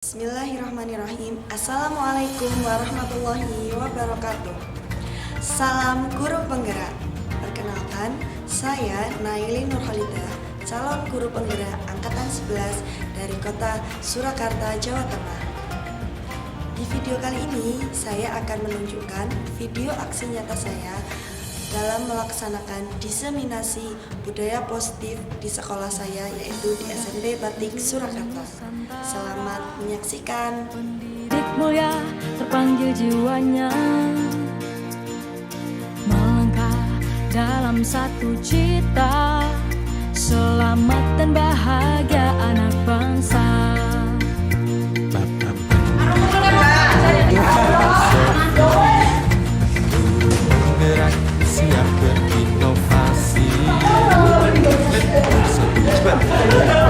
Bismillahirrahmanirrahim. Assalamualaikum warahmatullahi wabarakatuh. Salam guru penggerak. Perkenalkan, saya Naili Nurhalida, calon guru penggerak angkatan 11 dari kota Surakarta, Jawa Tengah. Di video kali ini, saya akan menunjukkan video aksi nyata saya dalam melaksanakan diseminasi budaya positif di sekolah saya, yaitu di SMP Batik Surakarta. Selamat menyaksikan. Pendidik mulia terpanggil jiwanya melangkah dalam satu cita, selamat dan bahagia anak bangsa. Bergerak siap berinovasi, berkolaborasi, bahagia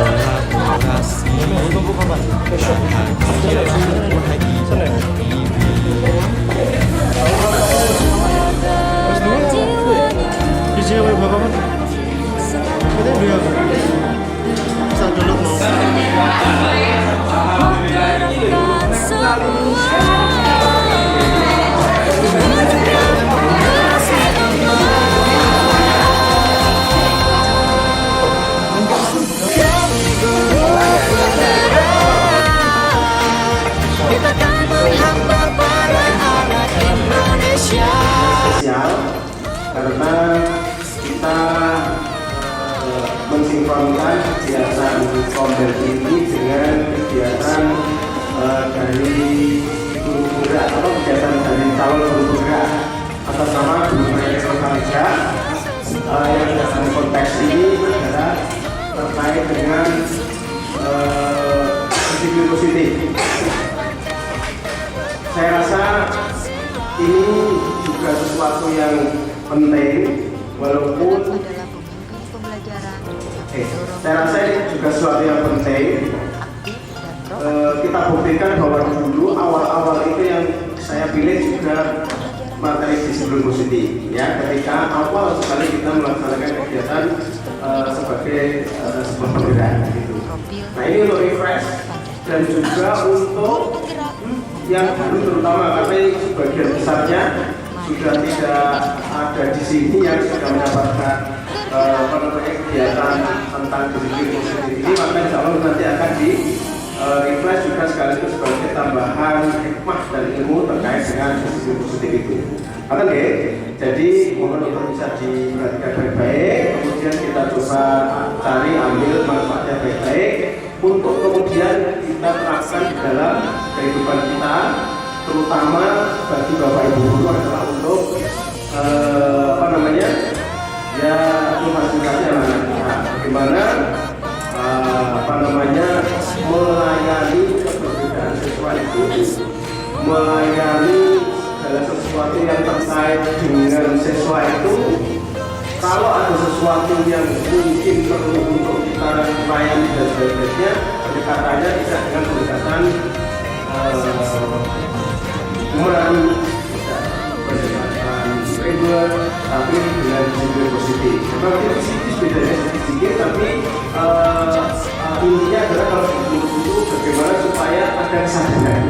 karena kita mensinkronkan kegiatan Komber ini dengan kegiatan dari guru penggerak atau kegiatan dari calon guru penggerak atas nama Guru Maestro Kalija yang dalam konteks ini adalah terkait dengan sisi positif. Saya rasa ini juga sesuatu yang penting, walaupun saya rasa ini juga sesuatu yang penting. Kita buktikan bahwa dulu awal-awal itu yang saya pilih juga materi disiplin positif, ya, ketika awal sekali kita melaksanakan kegiatan sebagai sebuah penggerak gitu. Nah, ini untuk refresh dan juga untuk yang dulu terutama karena sebagian besarnya sudah tidak ada di sini yang sudah mendapatkan kegiatan tentang disiplin positif ini, maka insya Allah nanti akan di refresh juga sekaligus sebagai tambahan hikmah dan ilmu terkait dengan disiplin positif itu. Jadi mohon untuk bisa diperhatikan baik-baik, kemudian kita coba cari ambil manfaatnya baik-baik untuk kemudian kita terapkan di dalam kehidupan kita, terutama bagi Bapak Ibu guru adalah untuk ya memfasilitasi anak-anak kita bagaimana melayani keberadaan siswa itu, melayani segala sesuatu yang terkait dengan siswa itu. Kalau ada sesuatu yang mungkin perlu untuk kita layani dan sebagainya, pendekatannya tidak dengan pendekatan melalui pendekatan reguler, tapi dengan disiplin positif. Kalau positif bedanya sedikit, tapi intinya adalah kalau itu bagaimana supaya ada kesadaran,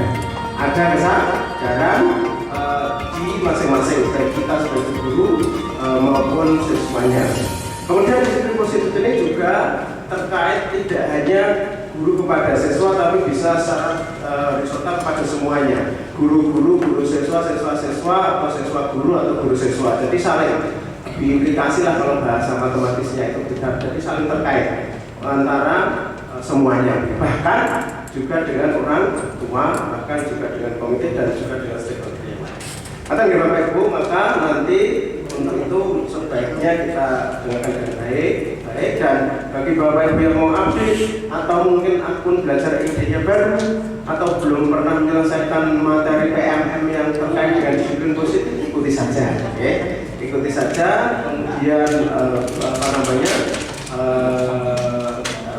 di masing-masing baik kita sebagai guru maupun siswanya. Kemudian disiplin positif ini juga terkait tidak hanya guru kepada siswa, tapi bisa secara horizontal pada semuanya, guru-guru, guru siswa, siswa-siswa, atau siswa guru atau guru siswa. Jadi saling diimplikasi lah kalau bahasa matematisnya itu, jadi saling terkait antara semuanya, bahkan juga dengan orang tua, bahkan juga dengan komite dan juga dengan stakeholder yang lain. Bapak Ibu, maka nanti untuk itu sebaiknya kita dengarkan dengan baik, dan bagi Bapak Ibu yang mau update atau mungkin akun belajar idenya baru atau belum pernah menyelesaikan materi PMM yang terkait dengan disiplin positif, ikuti saja, oke? Ikuti saja, kemudian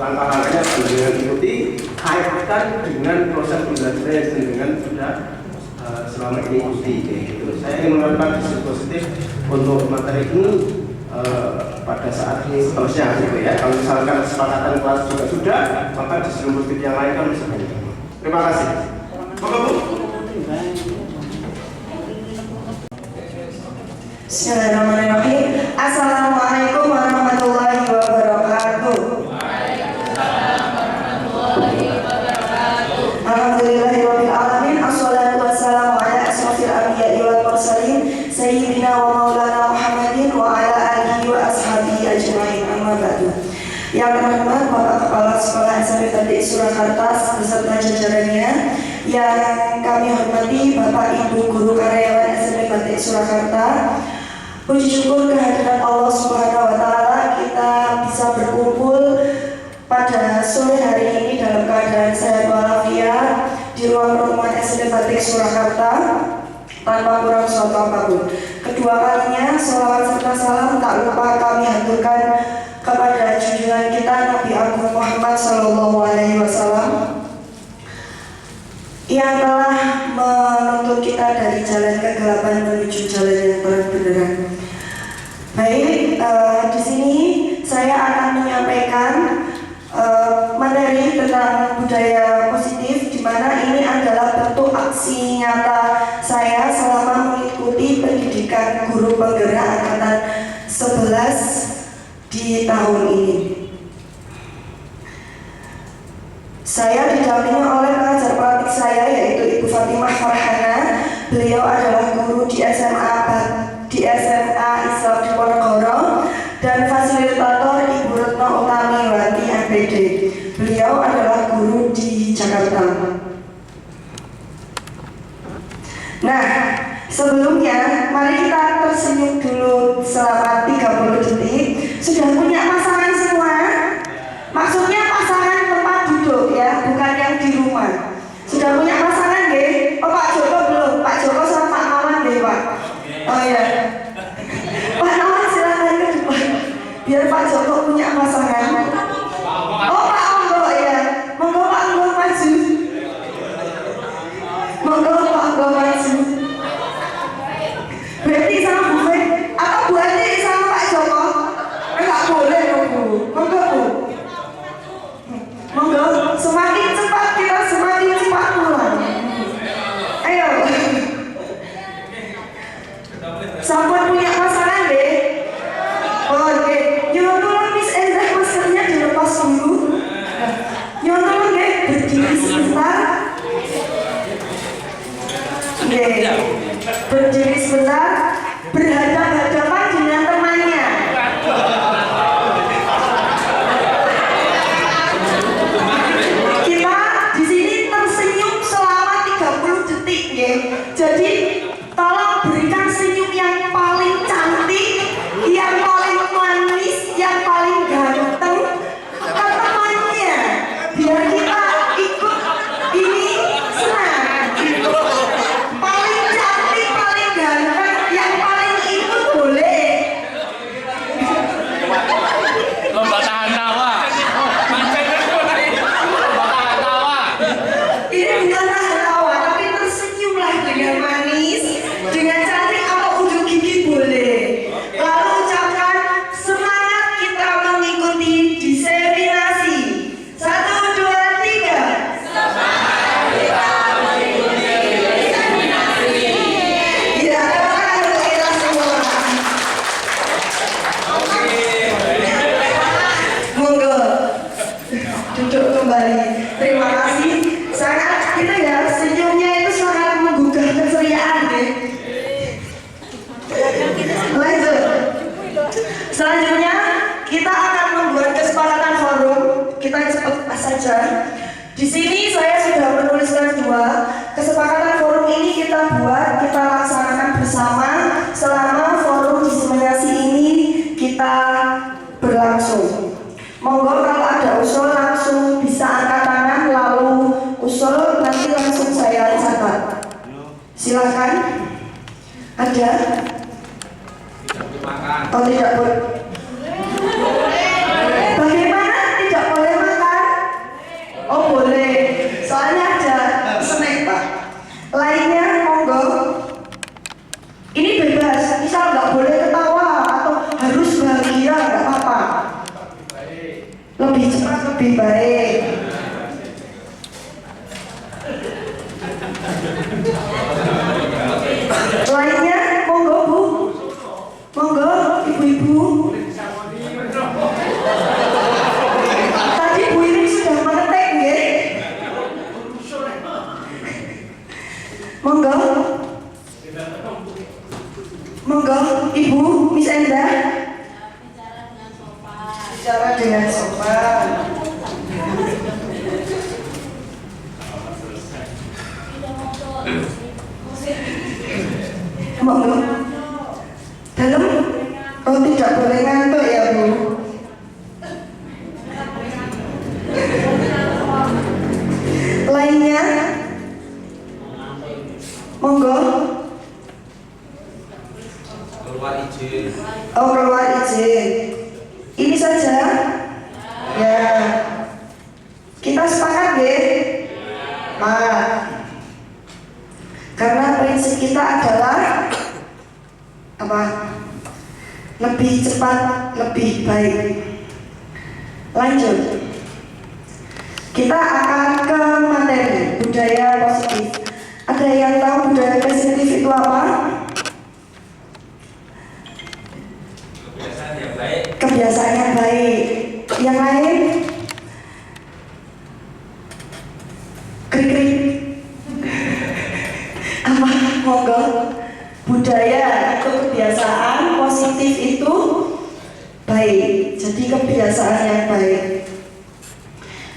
langkah-langkahnya dengan ikuti, kaitkan dengan proses pembelajaran yang dengan sudah selama ini ikuti, gitu. Saya ingin mengatakan disiplin positif untuk materi ini pada saat ini seterusnya gitu ya. Kalau misalkan kesepakatan kelas juga sudah, maka disiplin positif yang lain kan bisa banyak. Terima kasih. Monggo Bu. Bismillahirrahmanirrahim. Assalamualaikum warahmatullahi wabarakatuh. Alhamdulillahirabbil alamin. Assalatu wassalamu ala asrofil anbiya'i wal mursalin sayyidina wa maulana Muhammadin wa ala alihi wa ashabihi ajmain. Amma ba'du. Yang terhormat Bapak Kepala Sekolah SMP Batik Surakarta beserta jajarannya, yang kami hormati Bapak Ibu guru karyawan SMP Batik Surakarta. Puji syukur kehadiran Allah Subhanahu wa taala kita bisa berkumpul pada sore hari ini dalam keadaan sehat walafiat di ruang pertemuan SMP Batik Surakarta tanpa kurang suatu apapun. Kedua kalinya sholawat serta salam tak lupa kami haturkan kepada junjungan kita Nabi Agung Muhammad Sallallahu Alaihi Wasallam yang telah menuntun kita dari jalan kegelapan menuju jalan yang terang benderang. Baik, di sini saya akan menyampaikan materi tentang budaya positif, di mana ini adalah bentuk aksi nyata saya selama mengikuti pendidikan guru penggerak angkatan 11 di tahun ini. Saya didampingi oleh pengajar pelatih saya yaitu Ibu Fatimah Farhana. Beliau adalah guru di SMA Islam di Ponorogo dan fasilitator Ibu Retno Utamiwati MPD. Beliau adalah guru di Jakarta. Nah, sebelumnya mari kita tersenyum dulu selama 30 detik. Sudah punya pasangan semua? Maksudnya pasangan tempat duduk ya, bukan yang di rumah. Sudah punya pasangan nggih? Oh, Pak Joko belum. Pak Joko sama Pak Mawan nggih, Pak. Oh ya. Pak Mawan silakan ke depan. Biar Pak Joko punya pasangan. Oh, Pak Anggo ya. Monggo Pak Anggo maju. Monggo Pak Anggo maju. Berarti sama Bu Fe atau Bu Andi sama Pak Joko? Enggak boleh dong Bu. Monggo Bu. Monggo, semakin cepat kita semakin cepat pulang. Ayo. Sampun punya pasangan deh. Oke, nyuruh Miss Endah maskernya dilepas dulu. Nyuruh deh, berdiri sebentar. Oke, berdiri sebentar. Berhadapan-hadapan dengan temannya. Kita di sini tersenyum selama 30 detik ya. Jadi tolong berikan senyum yang paling cantik, yang paling manis, yang paling ganteng ke temannya, biar kita ikut ini senang. Paling cantik, paling ganteng, yang paling ikut boleh. Lomba tahan tawa. Lomba tahan tawa. Ini bukan tahan tawa, tapi tersenyumlah dengan manis, dengan cantik atau ujung gigi boleh. Lalu ucapkan semangat kita mengikuti diseminasi. 1, 2, 3. Semangat kita mengikuti diseminasi. Ya, terima kasih kita semua. Monggo duduk kembali. Terima kasih. Sangat kita ya, senyumnya itu sangat menggugah keceriaan deh. Lanjut. Selanjutnya kita akan membuat kesepakatan forum. Kita cepat saja. Di sini saya sudah menuliskan 2 kesepakatan forum ini kita buat, kita laksanakan bersama selama forum diseminasi ini kita berlangsung. Monggo kalau ada usul langsung bisa angkat tangan, lalu usul nanti langsung saya catat. Silakan. Ada? Oh, tidak boleh. Bagaimana tidak boleh makan? Oh boleh. Soalnya ada snack Pak. Lainnya monggo. Ini bebas. Misal nggak boleh ketawa atau harus bahagia, nggak apa-apa. Lebih cepat lebih baik. Monggo. Monggo, Ibu, Miss Endah. Bicara dengan sopan. Monggo. Dalam? Oh, tidak boleh ngantuk ya, Bu. Lainnya? Monggo. Keluar izin. Oh, keluar izin. Ini saja. Ya. Kita sepakat deh. Nah, karena prinsip kita adalah apa? Lebih cepat, lebih baik. Lanjut. Kita akan ke materi budaya positif. Ada yang tahu budaya positif itu apa? Kebiasaan yang baik. Kebiasaan yang baik. Yang lain? Krik-krik. Apa? Monggo. Budaya itu kebiasaan, positif itu baik. Jadi kebiasaan yang baik.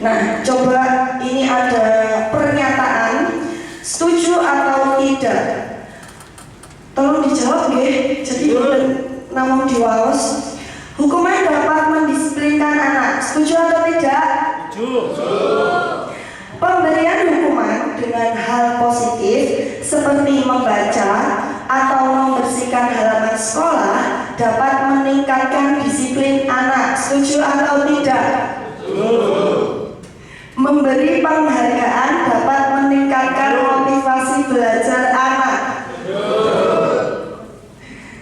Nah, coba ini ada pernyataan setuju atau tidak. Tolong dijawab ya. Jadi namun diwaos. Hukuman dapat mendisiplinkan anak. Setuju atau tidak? Setuju. Pemberian hukuman dengan hal positif seperti membaca atau membersihkan halaman sekolah dapat meningkatkan disiplin anak. Setuju atau tidak? Memberi penghargaan dapat meningkatkan motivasi belajar anak.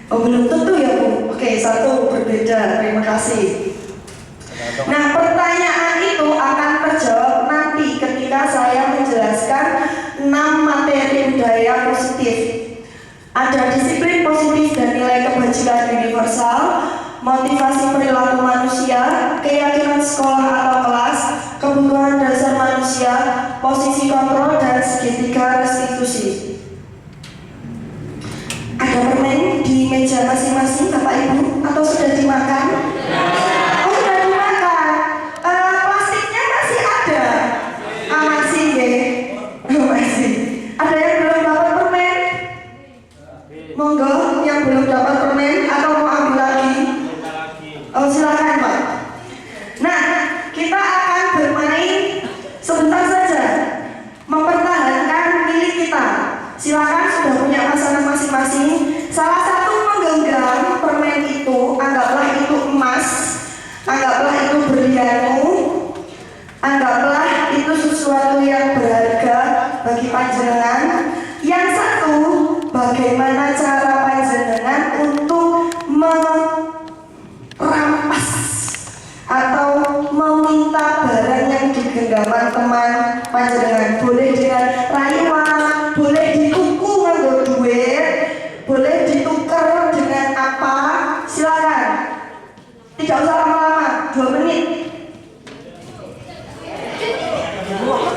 Oh, belum tentu ya, Bu. Oke, satu berbeda. Terima kasih. Nah, pertanyaan itu akan terjawab nanti ketika saya menjelaskan 6 materi budaya positif. Ada disiplin positif dan nilai kebajikan universal, motivasi perilaku manusia, keyakinan sekolah atau kelas, kebutuhan dasar manusia, posisi kontrol, dan segitiga restitusi. Ada permen di meja masing-masing, Bapak Ibu, atau sudah dimakan? Oh, sudah dimakan. Plastiknya masih ada? Masih ya? Masih. Ada yang belum dapat permen? Monggo, yang belum dapat permen atau mau ambil lagi? Oh, silakan, Pak. Nah, kita akan bermain sebentar saja, mempertahankan milik kita. Silakan, sudah punya pasangan masing-masing. Salah satu menggenggam permen itu, anggaplah itu emas, anggaplah itu berlianmu, anggaplah itu sesuatu yang berharga bagi panjenengan. Yang satu, bagaimana cara panjenengan untuk merampas atau meminta barang yang digenggaman teman panjenengan. Boleh dengan rayuan, boleh dituku nganggo duit, boleh ditukar dengan apa? Silakan. Tidak usah lama-lama, 2 menit.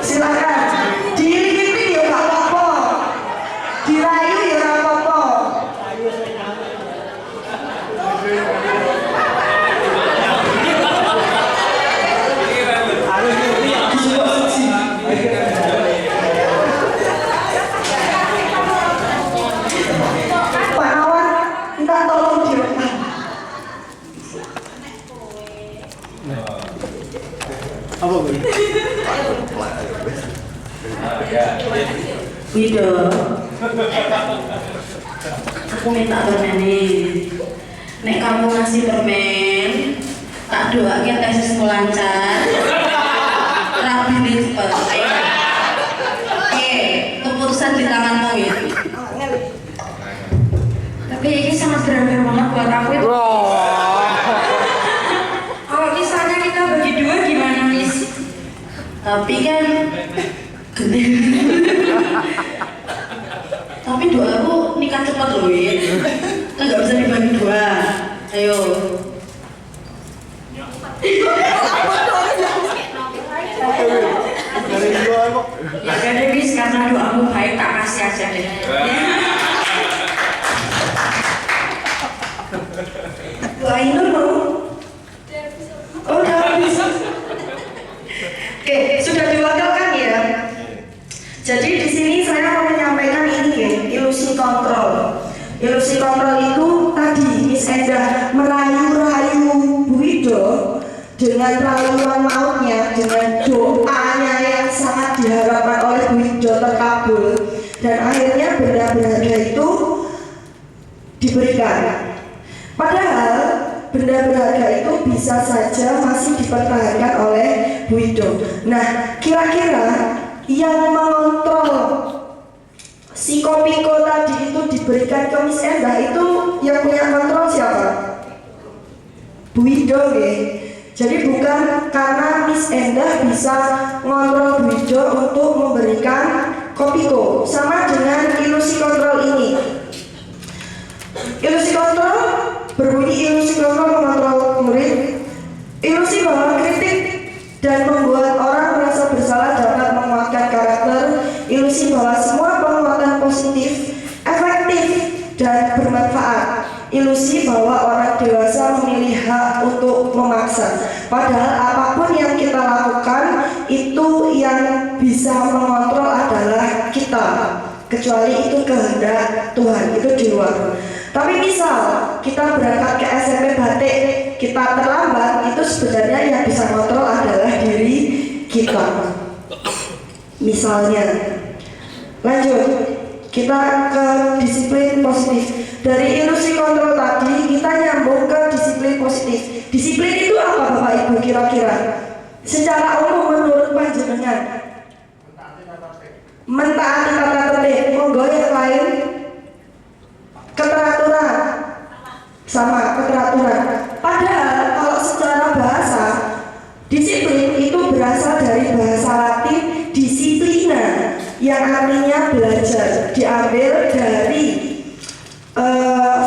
Silakan. Diiringi ya gak apa-apa. Dirayu ya gak apa-apa. Pak Awan, minta tolong direkam. Apa Bu? Wido, aku minta permen nih. Nek kamu ngasih permen, tak doakan tesismu lancar, rapi nih cepet. Oke, keputusan di tanganmu ya. Tapi ini sangat berharga banget buat aku itu. Kalau misalnya kita bagi 2 gimana, Miss? Tapi kan gede. Tapi doaku nikah cepat loh, Win. Kan nggak bisa dibagi 2. Ayo. Ya kan, Miss, karena doamu baik tak kasih aja deh. Bu Ainur mau? Oh, udah habis. Oke, sudah diwakilkan ya. Jadi di sini saya mau menyampaikan ini ya, ilusi kontrol. Ilusi kontrol itu tadi Miss Endah merayu-rayu Bu Wido dengan rayuan mautnya, dengan doanya yang sangat diharapkan oleh Bu Wido terkabul, dan akhirnya benda berharga itu diberikan. Padahal benda berharga itu bisa saja masih dipertahankan oleh Bu Wido. Nah, kira-kira yang mengontrol si Kopiko tadi itu diberikan ke Miss Endah itu yang punya kontrol siapa? Bu Wido ya. Jadi bukan karena Miss Endah bisa ngontrol Bu Wido untuk memberikan Kopiko. Sama dengan ilusi kontrol ini. Ilusi kontrol berbunyi ilusi kontrol mengontrol murid. Ilusi bahwa kritik dan membuat orang merasa bersalah dapat menguatkan karakter. Ilusi bahwa semua penguatan positif, efektif, dan bermanfaat. Ilusi bahwa orang dewasa memilih hak untuk memaksa. Padahal apapun yang kita lakukan itu yang bisa mengontrol adalah kita, kecuali itu kehendak Tuhan, itu di luar. Tapi misal kita berangkat ke SMP Batik, kita terlambat, itu sebenarnya yang bisa kontrol adalah diri kita. Misalnya, lanjut, kita ke disiplin positif. Dari ilusi kontrol tadi, kita nyambung ke disiplin positif. Disiplin itu apa Bapak Ibu kira-kira? Secara umum menurut panjenengan, mentaati tata tertib. Monggo yang lain. Keteraturan, sama keteraturan. Padahal kalau secara bahasa, disiplin itu berasal dari bahasa Latin disiplina, yang artinya belajar, diambil dari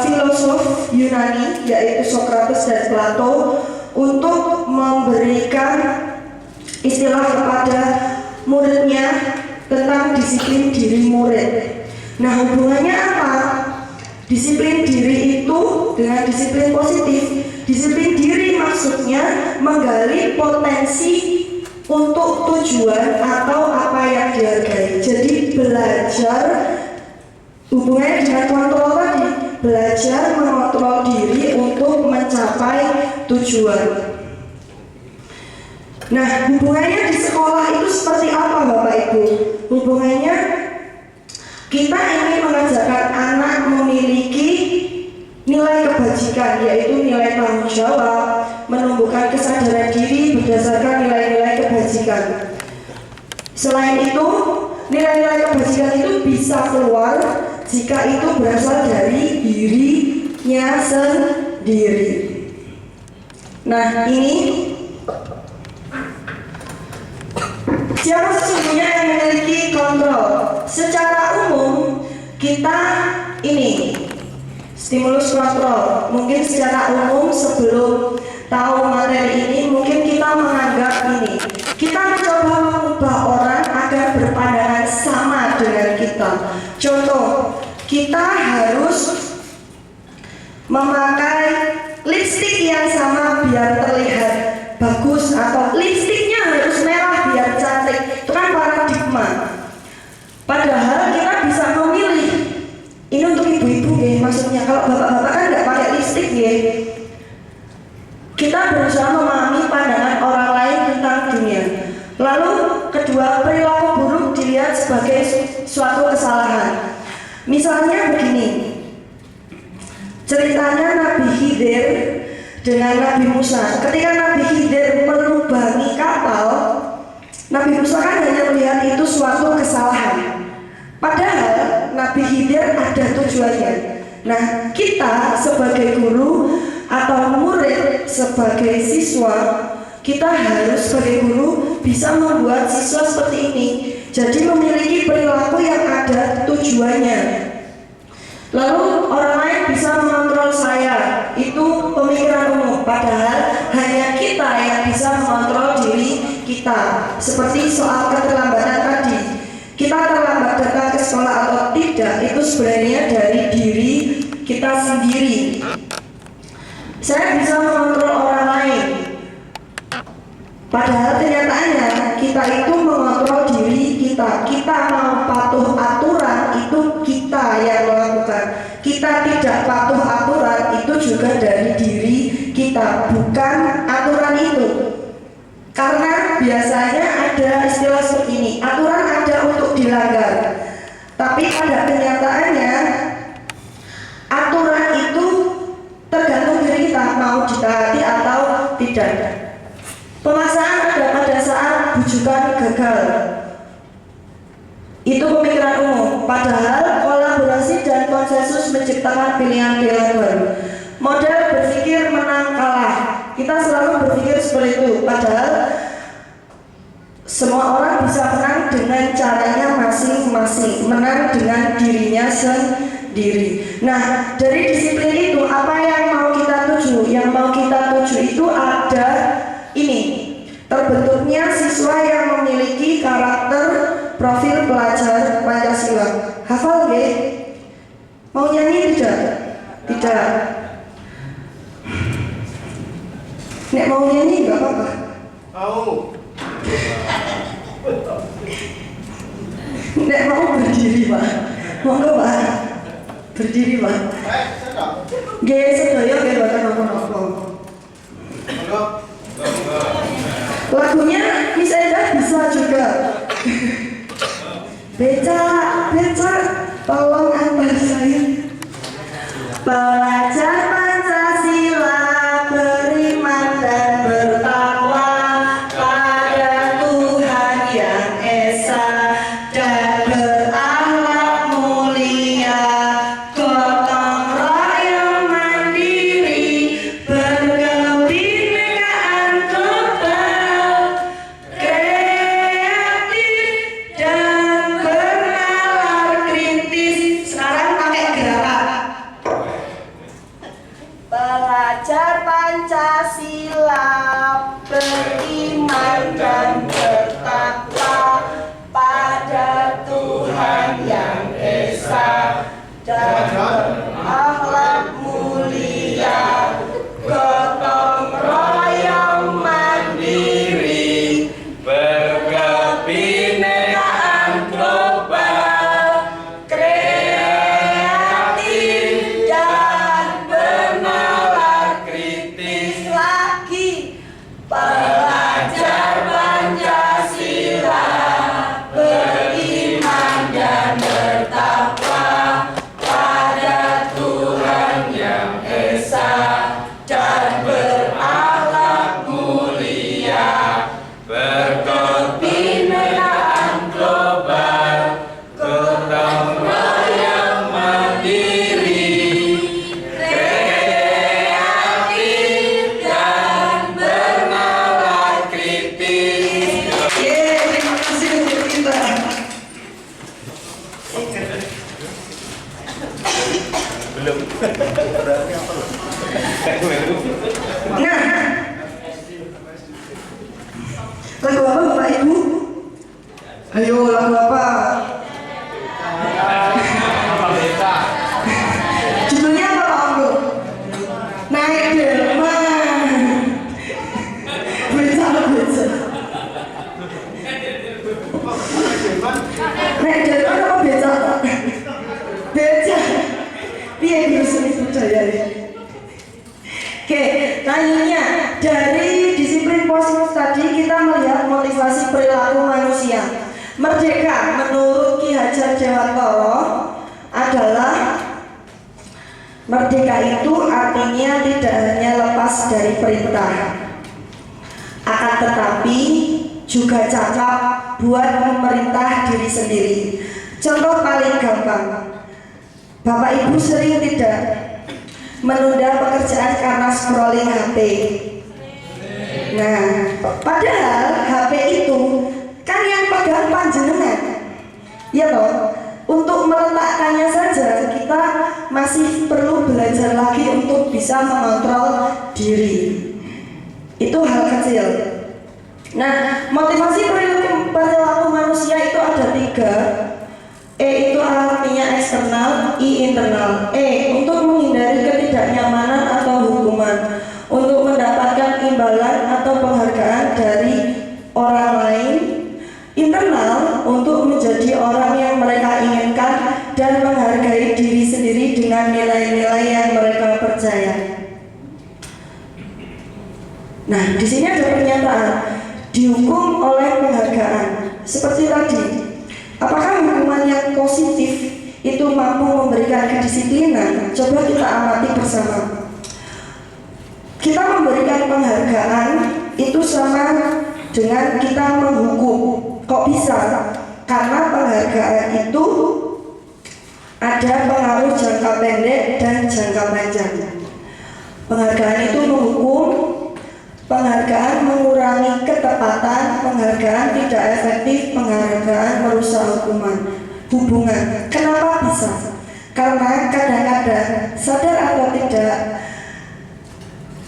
filosof Yunani yaitu Socrates dan Plato untuk memberikan istilah kepada muridnya tentang disiplin diri murid. Nah, hubungannya apa? Disiplin diri itu dengan disiplin positif. Disiplin diri maksudnya menggali potensi untuk tujuan atau apa yang dihargai. Jadi belajar hubungannya dengan kontrol tadi, belajar mengontrol diri untuk mencapai tujuan. Nah, hubungannya di sekolah itu seperti apa Bapak Ibu? Hubungannya kita ingin mengajarkan anak memiliki nilai kebajikan, yaitu nilai tanggung jawab, menumbuhkan kesadaran diri berdasarkan nilai-nilai kebajikan. Selain itu, nilai-nilai kebajikan itu bisa keluar jika itu berasal dari dirinya sendiri. Nah, ini siapa sesungguhnya yang memiliki kontrol? Secara umum kita ini stimulus kontrol. Mungkin secara umum sebelum tahu materi ini mungkin kita menganggap ini. Kita mencoba mengubah orang agar berpandangan sama dengan kita. Contoh, kita harus memakai lipstik yang sama biar terlihat bagus, atau lipstiknya harus merah biar cantik. Itu kan paradigma. Padahal kita bisa memilih. Ini untuk ibu-ibu ya, maksudnya kalau bapak-bapak kan nggak pakai lipstik ya. Kita berusaha memahami pandangan orang lain tentang dunia. Lalu kedua, perilaku buruk dilihat sebagai suatu kesalahan. Misalnya begini, ceritanya Nabi Khidir dengan Nabi Musa. Ketika Nabi Khidir melubangi kapal, Nabi Musa kan hanya melihat itu suatu kesalahan. Padahal Nabi Khidir ada tujuannya. Nah, kita sebagai guru atau murid sebagai siswa, kita harus sebagai guru bisa membuat siswa seperti ini. Jadi memiliki perilaku yang ada tujuannya. Lalu orang lain bisa mengontrol saya, itu pemikiran umum. Padahal hanya kita yang bisa mengontrol diri kita. Seperti soal keterlambatan tadi, kita terlambat datang ke sekolah atau itu sebenarnya dari diri kita sendiri. Saya bisa mengontrol orang lain, padahal kenyataannya kita itu mengontrol diri kita. Kita mau patuh aturan itu kita yang melakukan. Kita tidak patuh aturan itu juga dari diri kita, bukan aturan itu. Karena biasanya ada istilah seperti ini, aturan ada untuk dilanggar, tapi pada kenyataannya aturan itu tergantung diri kita mau ditaati atau tidak. Pemaksaan ada pada saat bujukan gagal, itu pemikiran umum, padahal kolaborasi dan konsensus menciptakan pilihan-pilihan baru. Model berpikir menang kalah, kita selalu berpikir seperti itu, padahal semua orang bisa menang dengan caranya masing-masing, menang dengan dirinya sendiri. Nah, dari disiplin itu apa yang mau kita tuju? Yang mau kita tuju itu ada ini, terbentuknya siswa yang memiliki karakter profil pelajar Pancasila. Hafal nggih? Mau nyanyi tidak? Tidak. Nek mau nyanyi nggak apa-apa. Mau. Nek mau berdiri Pak. Monggo Pak. Berdiri Pak. Nggih sedaya nggih boten napa-napa. Lagunya misalnya bisa juga. Beca, tolong antar saya. Pelajar Pancasila beriman dan bertakwa pada Tuhan yang Esa dan berakhlak mulia, gotong royong mandiri, berkebinekaan global, kreatif dan bernalar kritis. Sekarang pakai gerakan. Pelajar Pancasila beriman dan bertakwa pada Tuhan yang Esa dan berakhlak mulia, gotong royong mandiri, berkebinekaan global, kreatif dan bernalar kritis. Lagi pelajar Pancasila beriman dan bertakwa pada Tuhan yang Esa dan berakhlak mulia, berkebinekaan global, gotong royong mandiri, kreatif dan bernalar kritis. Terima kasih untuk kita. Nah, lagu apa Bapak Ibu? Ayo lagu apa? Judulnya apa Pak Anggo? Naik delman. Beca. Naik delman apa beca? Beca. Piye seni budaya ini? Oke, selanjutnya dari disiplin positif tadi kita melihat motivasi perilaku manusia. Merdeka menurut Ki Hajar Dewantara adalah merdeka itu artinya tidak hanya lepas dari perintah, akan tetapi juga cakap buat memerintah diri sendiri. Contoh paling gampang, Bapak Ibu sering tidak menunda pekerjaan karena scrolling HP. Nah, padahal HP itu kan yang pegang panjenengan, ya toh. Untuk meletakkannya saja kita masih perlu belajar lagi untuk bisa mengontrol diri. Itu hal kecil. Nah, motivasi perilaku manusia itu ada 3. E itu artinya eksternal, I internal. E. Untuk menghindari ketidaknyamanan atau hukuman, untuk mendapatkan imbalan atau penghargaan dari orang lain. Internal, untuk menjadi orang yang mereka inginkan dan menghargai diri sendiri dengan nilai-nilai yang mereka percaya. Nah, di sini ada pernyataan dihukum oleh penghargaan. Seperti tadi, apakah hukuman yang positif itu mampu memberikan kedisiplinan? Coba kita amati bersama. Kita memberikan penghargaan itu sama dengan kita menghukum. Kok bisa? Karena penghargaan itu ada pengaruh jangka pendek dan jangka panjang. Penghargaan itu menghukum, penghargaan mengurangi ketepatan, penghargaan tidak efektif, penghargaan merusak hubungan. Kenapa bisa? Karena kadang-kadang sadar atau tidak,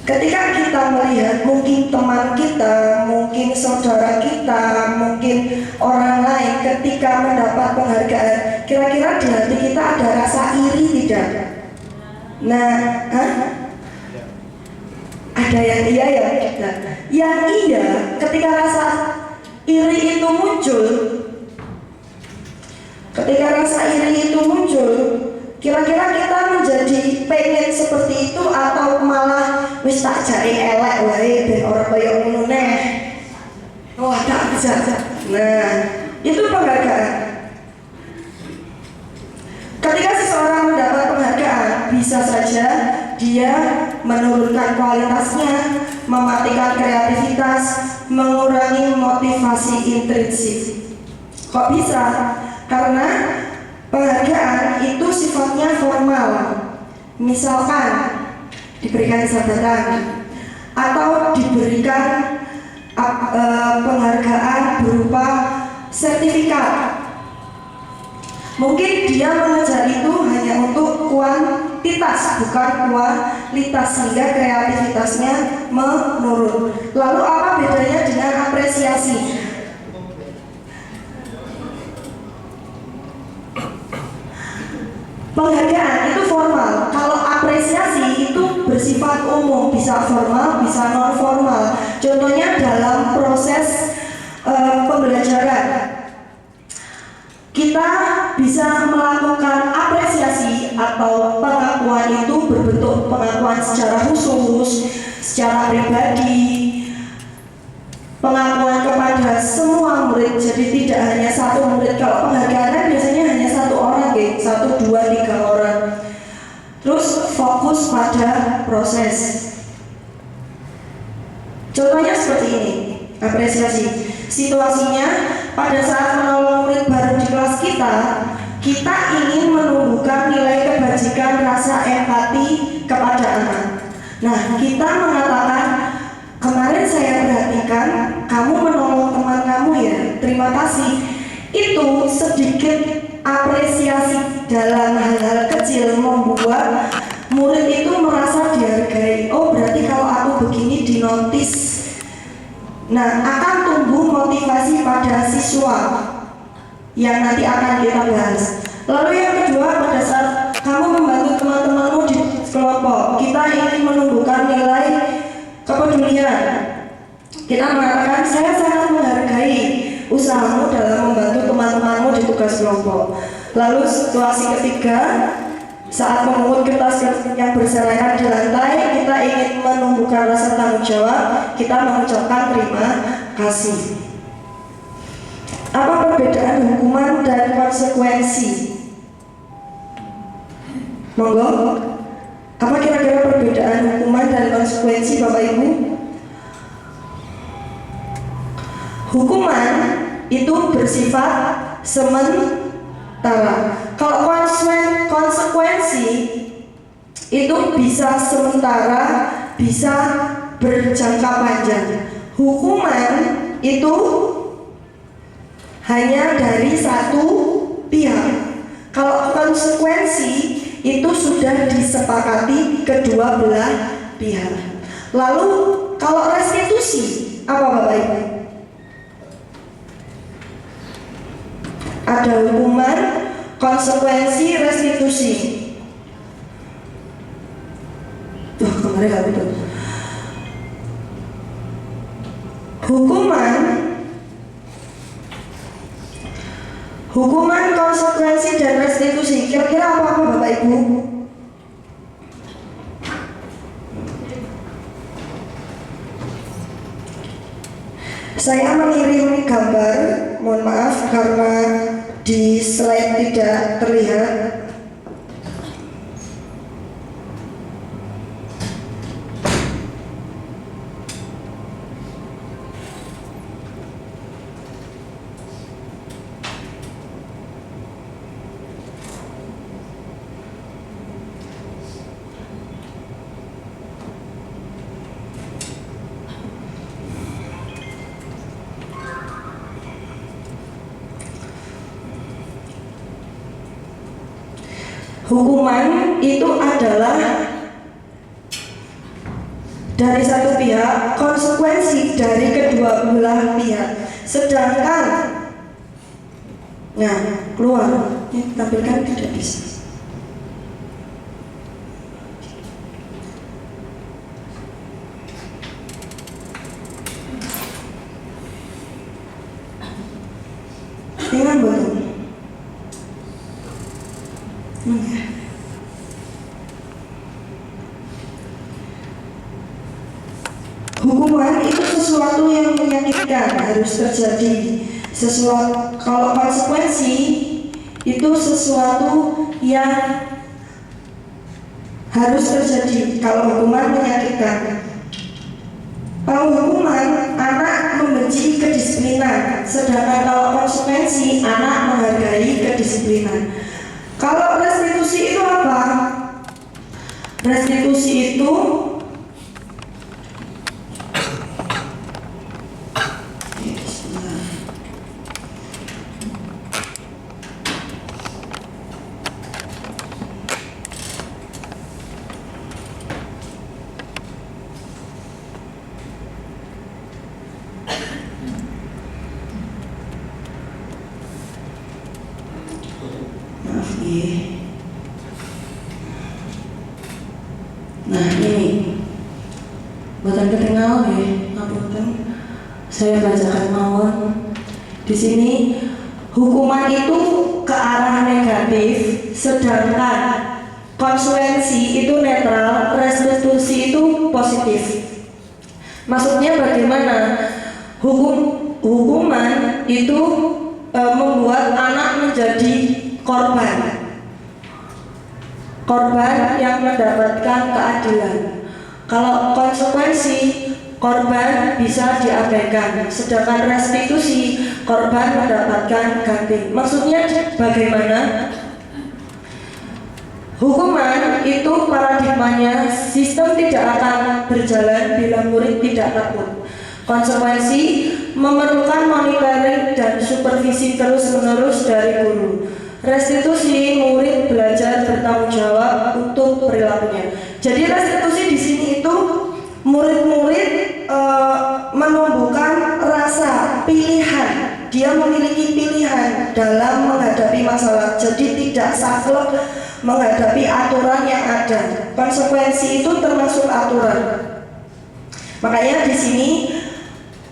ketika kita melihat mungkin teman kita, mungkin saudara kita, mungkin orang lain ketika mendapat penghargaan, kira-kira di hati kita ada rasa iri tidak? Nah, ada yang iya ya tidak? Yang iya, ketika rasa iri itu muncul, kira-kira kita menjadi pengen seperti itu atau malah wis tak jare elek wae ben ora kaya ngono neh. Oh, tak bisa. Nah, itu penghargaan. Ketika seseorang mendapat penghargaan, bisa saja dia menurunkan kualitasnya, mematikan kreativitas, mengurangi motivasi intrinsik. Kok bisa? Karena penghargaan itu sifatnya formal. Misalkan diberikan jabatan atau diberikan penghargaan berupa sertifikat. Mungkin dia mengejar itu hanya untuk kuantitas, bukan kualitas, sehingga kreativitasnya menurun. Lalu apa bedanya dengan apresiasi? Penghargaan itu formal, kalau apresiasi itu bersifat umum, bisa formal, bisa non formal. Contohnya dalam proses pembelajaran, kita bisa melakukan apresiasi atau pengakuan itu berbentuk pengakuan secara khusus, secara pribadi, pengakuan kepada semua murid. Jadi tidak hanya satu murid. Kalau penghargaan biasanya hanya satu orang, 1, 2, 3 orang. Terus fokus pada proses. Contohnya seperti ini, apresiasi. Situasinya pada saat menolong murid baru di kelas kita ingin menumbuhkan nilai kebajikan, rasa empati kepada anak. Nah, kita mengatakan, kemarin saya perhatikan kamu menolong teman kamu ya, terima kasih. Itu sedikit apresiasi dalam hal-hal kecil membuat murid itu merasa dihargai. Oh, berarti kalau aku begini dinotis. Nah, akan tumbuh motivasi pada siswa yang nanti akan kita bahas. Lalu yang kedua, pada saat kamu membantu teman-temanmu di kelompok, kita ingin menumbuhkan nilai kepedulian. Kita mengatakan, saya sangat menghargai usahamu dalam membantu teman-temanmu di tugas kelompok. Lalu situasi ketiga, saat memungut kertas yang berserakan di lantai, kita ingin menumbuhkan rasa tanggung jawab, kita mengucapkan terima kasih. Apa perbedaan hukuman dan konsekuensi? Monggo. Apa kira-kira perbedaan hukuman dan konsekuensi, Bapak Ibu? Hukuman itu bersifat sementara. Kalau konsekuensi itu bisa sementara, bisa berjangka panjang. Hukuman itu hanya dari satu pihak. Kalau konsekuensi itu sudah disepakati kedua belah pihak. Lalu kalau restitusi, apa Bapak Ibu? Ada hukuman, konsekuensi restitusi. Tuh, kemarin gak betul. Hukuman, konsekuensi, dan restitusi. Kira-kira apa Bapak Ibu? Saya mengirim gambar, mohon maaf karena di slide tidak terlihat. Hukuman itu adalah dari satu pihak, konsekuensi dari kedua belah pihak. Sedangkan, nah keluar, ini tampilkan tidak bisa. Dengan betul. Hukuman itu sesuatu yang menyakitkan, harus terjadi. Sesuatu, kalau konsekuensi itu sesuatu yang harus terjadi. Kalau hukuman menyakitkan. Kalau hukuman, anak membenci kedisiplinan, sedangkan kalau konsekuensi, anak menghargai kedisiplinan. Kalau restitusi itu apa? Restitusi itu nah ini buatan ketinggal nih, ngapunten. Saya bacakan mawon. Di sini hukuman itu ke arah negatif, sedangkan konsekuensi itu netral, restitusi itu positif. Maksudnya bagaimana? Hukuman itu membuat anak menjadi korban yang mendapatkan keadilan. Kalau konsekuensi, korban bisa diabaikan, sedangkan restitusi, korban mendapatkan ganti. Maksudnya bagaimana? Hukuman itu paradigmanya sistem tidak akan berjalan bila murid tidak takut. Konsekuensi memerlukan monitoring dan supervisi terus-menerus dari guru. Restitusi, murid belajar bertanggung jawab untuk perilakunya. Jadi restitusi di sini itu murid-murid menumbuhkan rasa pilihan. Dia memiliki pilihan dalam menghadapi masalah. Jadi tidak saklek menghadapi aturan yang ada. Konsekuensi itu termasuk aturan. Makanya di sini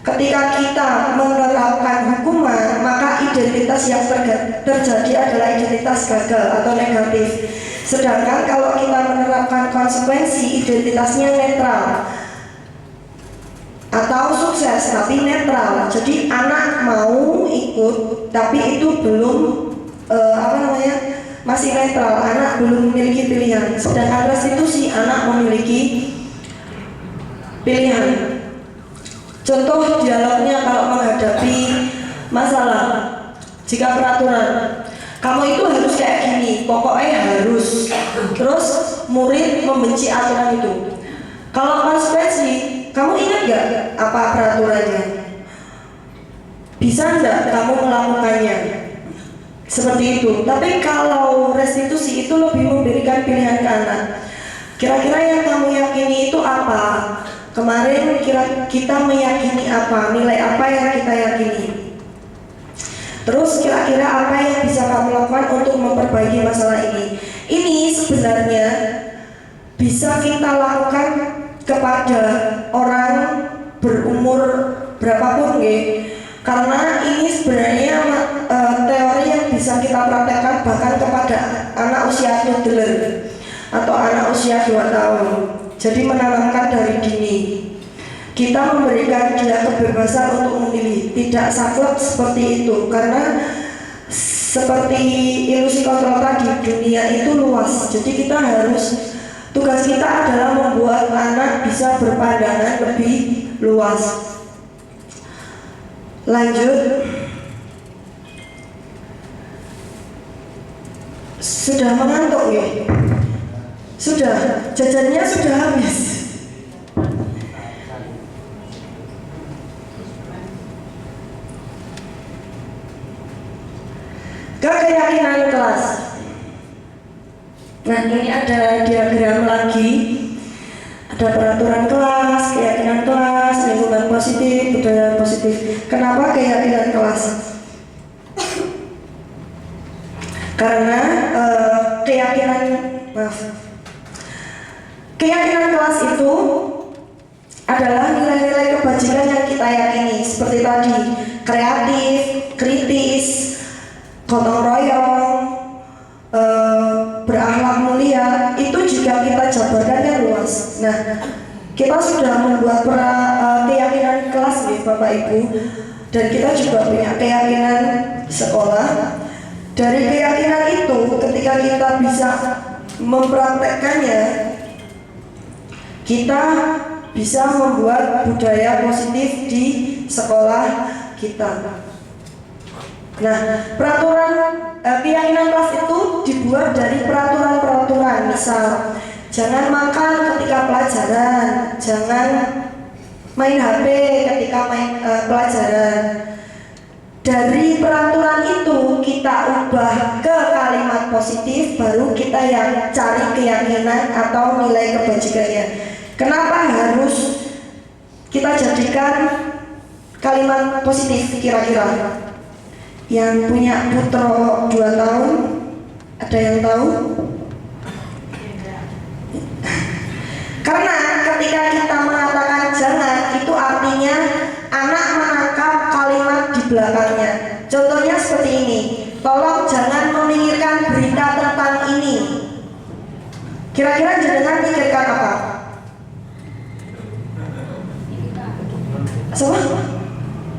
ketika kita menerapkan hukuman, maka identitas yang terjadi adalah identitas gagal atau negatif. Sedangkan kalau kita menerapkan konsekuensi, identitasnya netral atau sukses tapi netral. Jadi anak mau ikut tapi itu belum masih netral, anak belum memiliki pilihan. Sedangkan restitusi, anak memiliki pilihan. Contoh dialognya kalau menghadapi masalah, jika peraturan, kamu itu harus kayak gini, pokoknya harus. Terus murid membenci aturan itu. Kalau konsekuensi, kamu ingat gak apa peraturannya? Bisa nggak kamu melakukannya? Seperti itu. Tapi kalau restitusi itu lebih memberikan pilihan ke anak. Kira-kira yang kamu yakini itu apa? Kemarin kita meyakini apa? Nilai apa yang kita yakini? Terus kira-kira apa yang bisa kamu lakukan untuk memperbaiki masalah ini? Ini sebenarnya bisa kita lakukan kepada orang berumur berapapun nggih. Karena ini sebenarnya teori yang bisa kita praktekkan bahkan kepada anak usia toddler atau anak usia 2 tahun. Jadi menanamkan dari dini. Kita memberikan dia kebebasan untuk memilih, tidak saklek seperti itu. Karena seperti ilusi kontrol tadi, dunia itu luas. Jadi kita harus, tugas kita adalah membuat anak bisa berpandangan lebih luas. Lanjut. Sudah mengantuk ya? Sudah, jajannya sudah habis. Keyakinan kelas. Nah, ini ada diagram lagi. Ada peraturan kelas, keyakinan kelas, lingkungan positif, budaya positif. Kenapa keyakinan kelas? Karena keyakinan kelas itu adalah nilai-nilai kebajikan yang kita yakini, seperti tadi, kreatif, kritis, gotong royong, berakhlak mulia. Itu juga kita jabarkan kan luas. Nah, kita sudah membuat keyakinan kelas nih Bapak Ibu, dan kita juga punya keyakinan sekolah. Dari keyakinan itu, ketika kita bisa mempraktekkannya, kita bisa membuat budaya positif di sekolah kita. Nah, peraturan keyakinan kelas itu dibuat dari peraturan-peraturan. Misal, jangan makan ketika pelajaran, jangan main HP ketika pelajaran. Dari peraturan itu kita ubah ke kalimat positif, baru kita yang cari keyakinan atau nilai kebajikannya. Kenapa harus kita jadikan kalimat positif kira-kira? Yang punya putra 2 tahun, ada yang tahu? Karena ketika kita mengatakan jangan, itu artinya anak menangkap kalimat di belakangnya. Contohnya seperti ini, tolong jangan memikirkan berita tentang ini. Kira-kira jenengan mikirkan apa?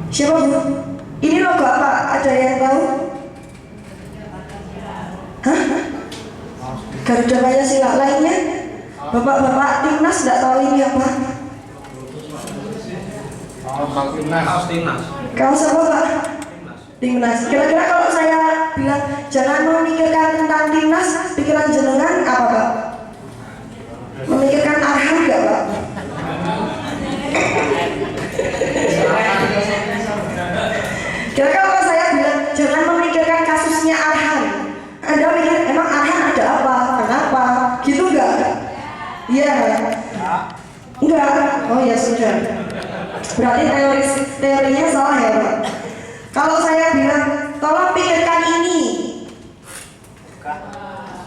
Siapa Bu? Ini logo apa? Ada yang tahu? Hah? Garuda Pancasila. Lainnya? Bapak-bapak timnas tidak tahu ini apa? Timnas. Kaos apa Pak? Timnas. Kira-kira kalau saya bilang jangan memikirkan tentang timnas, pikiran jenengan apa Pak? Memikirkan Arhan nggak Pak? Kira-kira kalau saya bilang jangan memikirkan kasusnya Arhan, Anda mikir emang Arhan ada apa? Kenapa? Gitu nggak? Iya. Enggak. Oh ya sudah. Berarti teorinya salah ya Pak. Kalau saya bilang tolong pikirkan ini,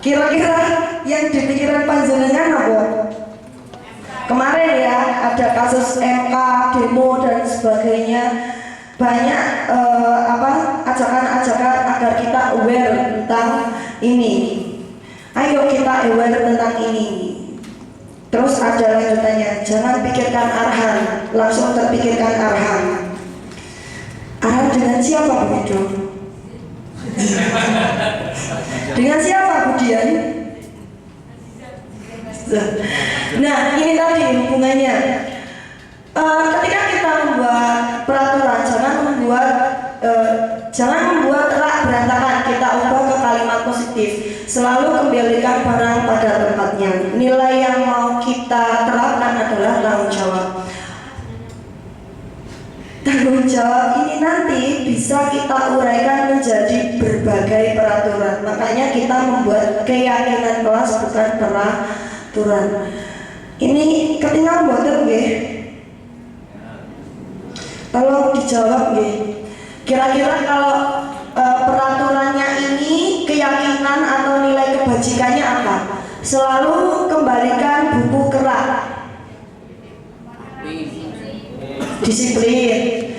kira-kira yang dipikiran panjenengan apa? Kemarin ya ada kasus MK, demo dan sebagainya. Banyak ajakan-ajakan agar kita aware tentang ini. Ayo kita aware tentang ini. Terus ada lanjutannya, jangan pikirkan Arhan, langsung terpikirkan Arhan. Arhan dengan siapa begitu? Dengan siapa Budian? Nah ini tadi hubungannya. Ketika kita membuat peraturan, jangan membuat rak berantakan, kita ubah ke kalimat positif. Selalu kembalikan barang pada tempatnya. Nilai yang mau kita terapkan adalah tanggung jawab. Tanggung jawab ini nanti bisa kita uraikan menjadi berbagai peraturan. Makanya kita membuat keyakinan kelas, bukan peraturan. Ini ketinggalan boten nggih? Tolong dijawab nggih. Kira-kira kalau peraturannya ini, keyakinan atau nilai kebajikannya apa? Selalu kembalikan buku kerak. Disiplin.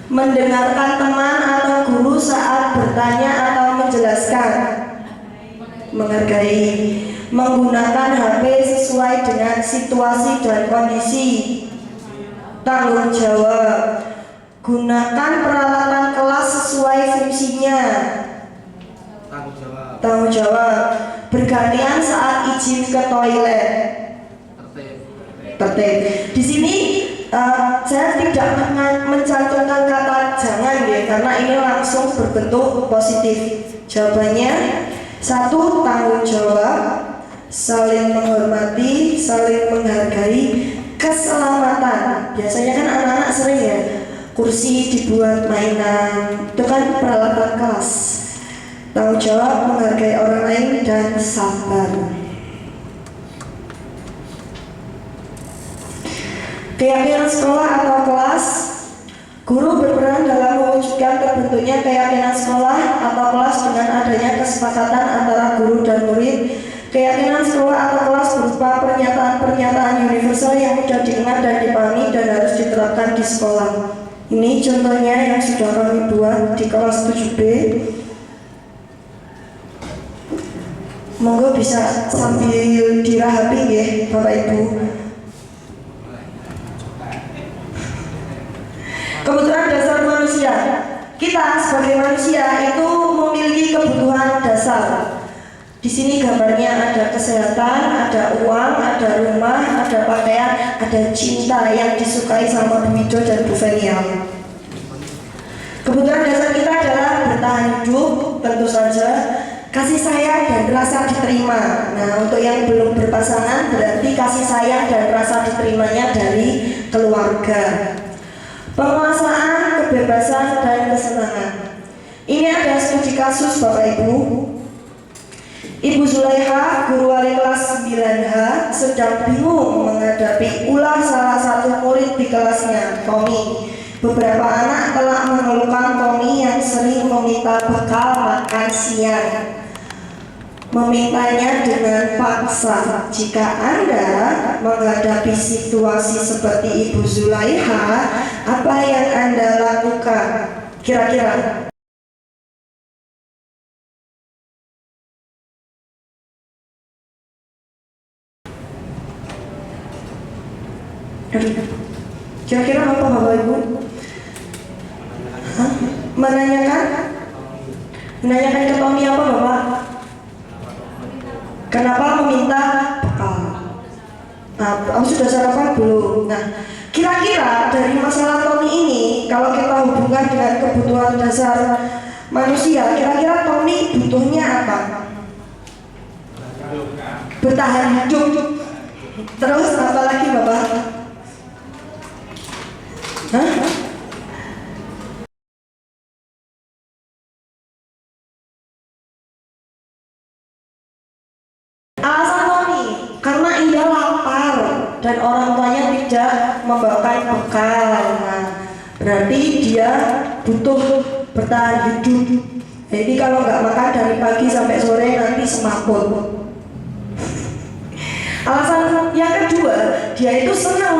Mendengarkan teman atau guru saat bertanya atau menjelaskan. Menghargai. Menggunakan HP sesuai dengan situasi dan kondisi. Tanggung jawab. Gunakan peralatan kelas sesuai fungsinya. Tanggung jawab. Bergantian saat izin ke toilet. Tertib. Di sini saya tidak mencantumkan kata jangan ya, karena ini langsung berbentuk positif. Jawabannya 1. Tanggung jawab, saling menghormati, saling menghargai, keselamatan. Biasanya kan anak-anak sering ya, kursi dibuat mainan, itu kan peralatan kelas. Tanggung jawab, menghargai orang lain, dan sabar. Keyakinan sekolah atau kelas. Guru berperan dalam mewujudkan terbentuknya keyakinan sekolah atau kelas dengan adanya kesepakatan antara guru dan murid. Keyakinan sekolah atau kelas berupa pernyataan-pernyataan universal yang mudah diingat dan dipahami dan harus diterapkan di sekolah. Ini contohnya yang sudah kami buat di kelas 7B. Monggo bisa sambil dirahapi ya Bapak Ibu. Kebutuhan dasar manusia. Kita sebagai manusia itu memiliki kebutuhan dasar. Di sini gambarnya ada kesehatan, ada uang, ada rumah, ada pakaian, ada cinta yang disukai sama Bu Wido dan Bu Venial. Kebutuhan dasar kita adalah bertahan hidup, tentu saja, kasih sayang dan rasa diterima. Nah, untuk yang belum berpasangan berarti kasih sayang dan rasa diterimanya dari keluarga. Penguasaan, kebebasan, dan kesenangan. Ini ada studi kasus Bapak Ibu. Ibu Zulaiha, guru wali kelas 9H, sedang bingung menghadapi ulah salah satu murid di kelasnya, Tommy. Beberapa anak telah mengeluhkan Tommy yang sering meminta bekal makan siang. Memintanya dengan paksa. Jika Anda menghadapi situasi seperti Ibu Zulaiha, apa yang Anda lakukan? Kira-kira. Kira-kira apa Bapak Ibu? Hah? Menanyakan? Menanyakan ke Tommy apa Bapak? Kenapa meminta bekal? Nah, kamu sudah sarapan belum? Nah, kira-kira dari masalah Tommy ini, kalau kita hubungkan dengan kebutuhan dasar manusia, kira-kira Tommy butuhnya apa? Bertahan hidup. Terus apa lagi Bapak? Hah? Alasan Tommy, karena ia lapar dan orang tuanya tidak membawakan bekal. Nah, berarti dia butuh bertahan hidup. Jadi kalau nggak makan dari pagi sampai sore nanti semaput. Alasan yang kedua, dia itu senang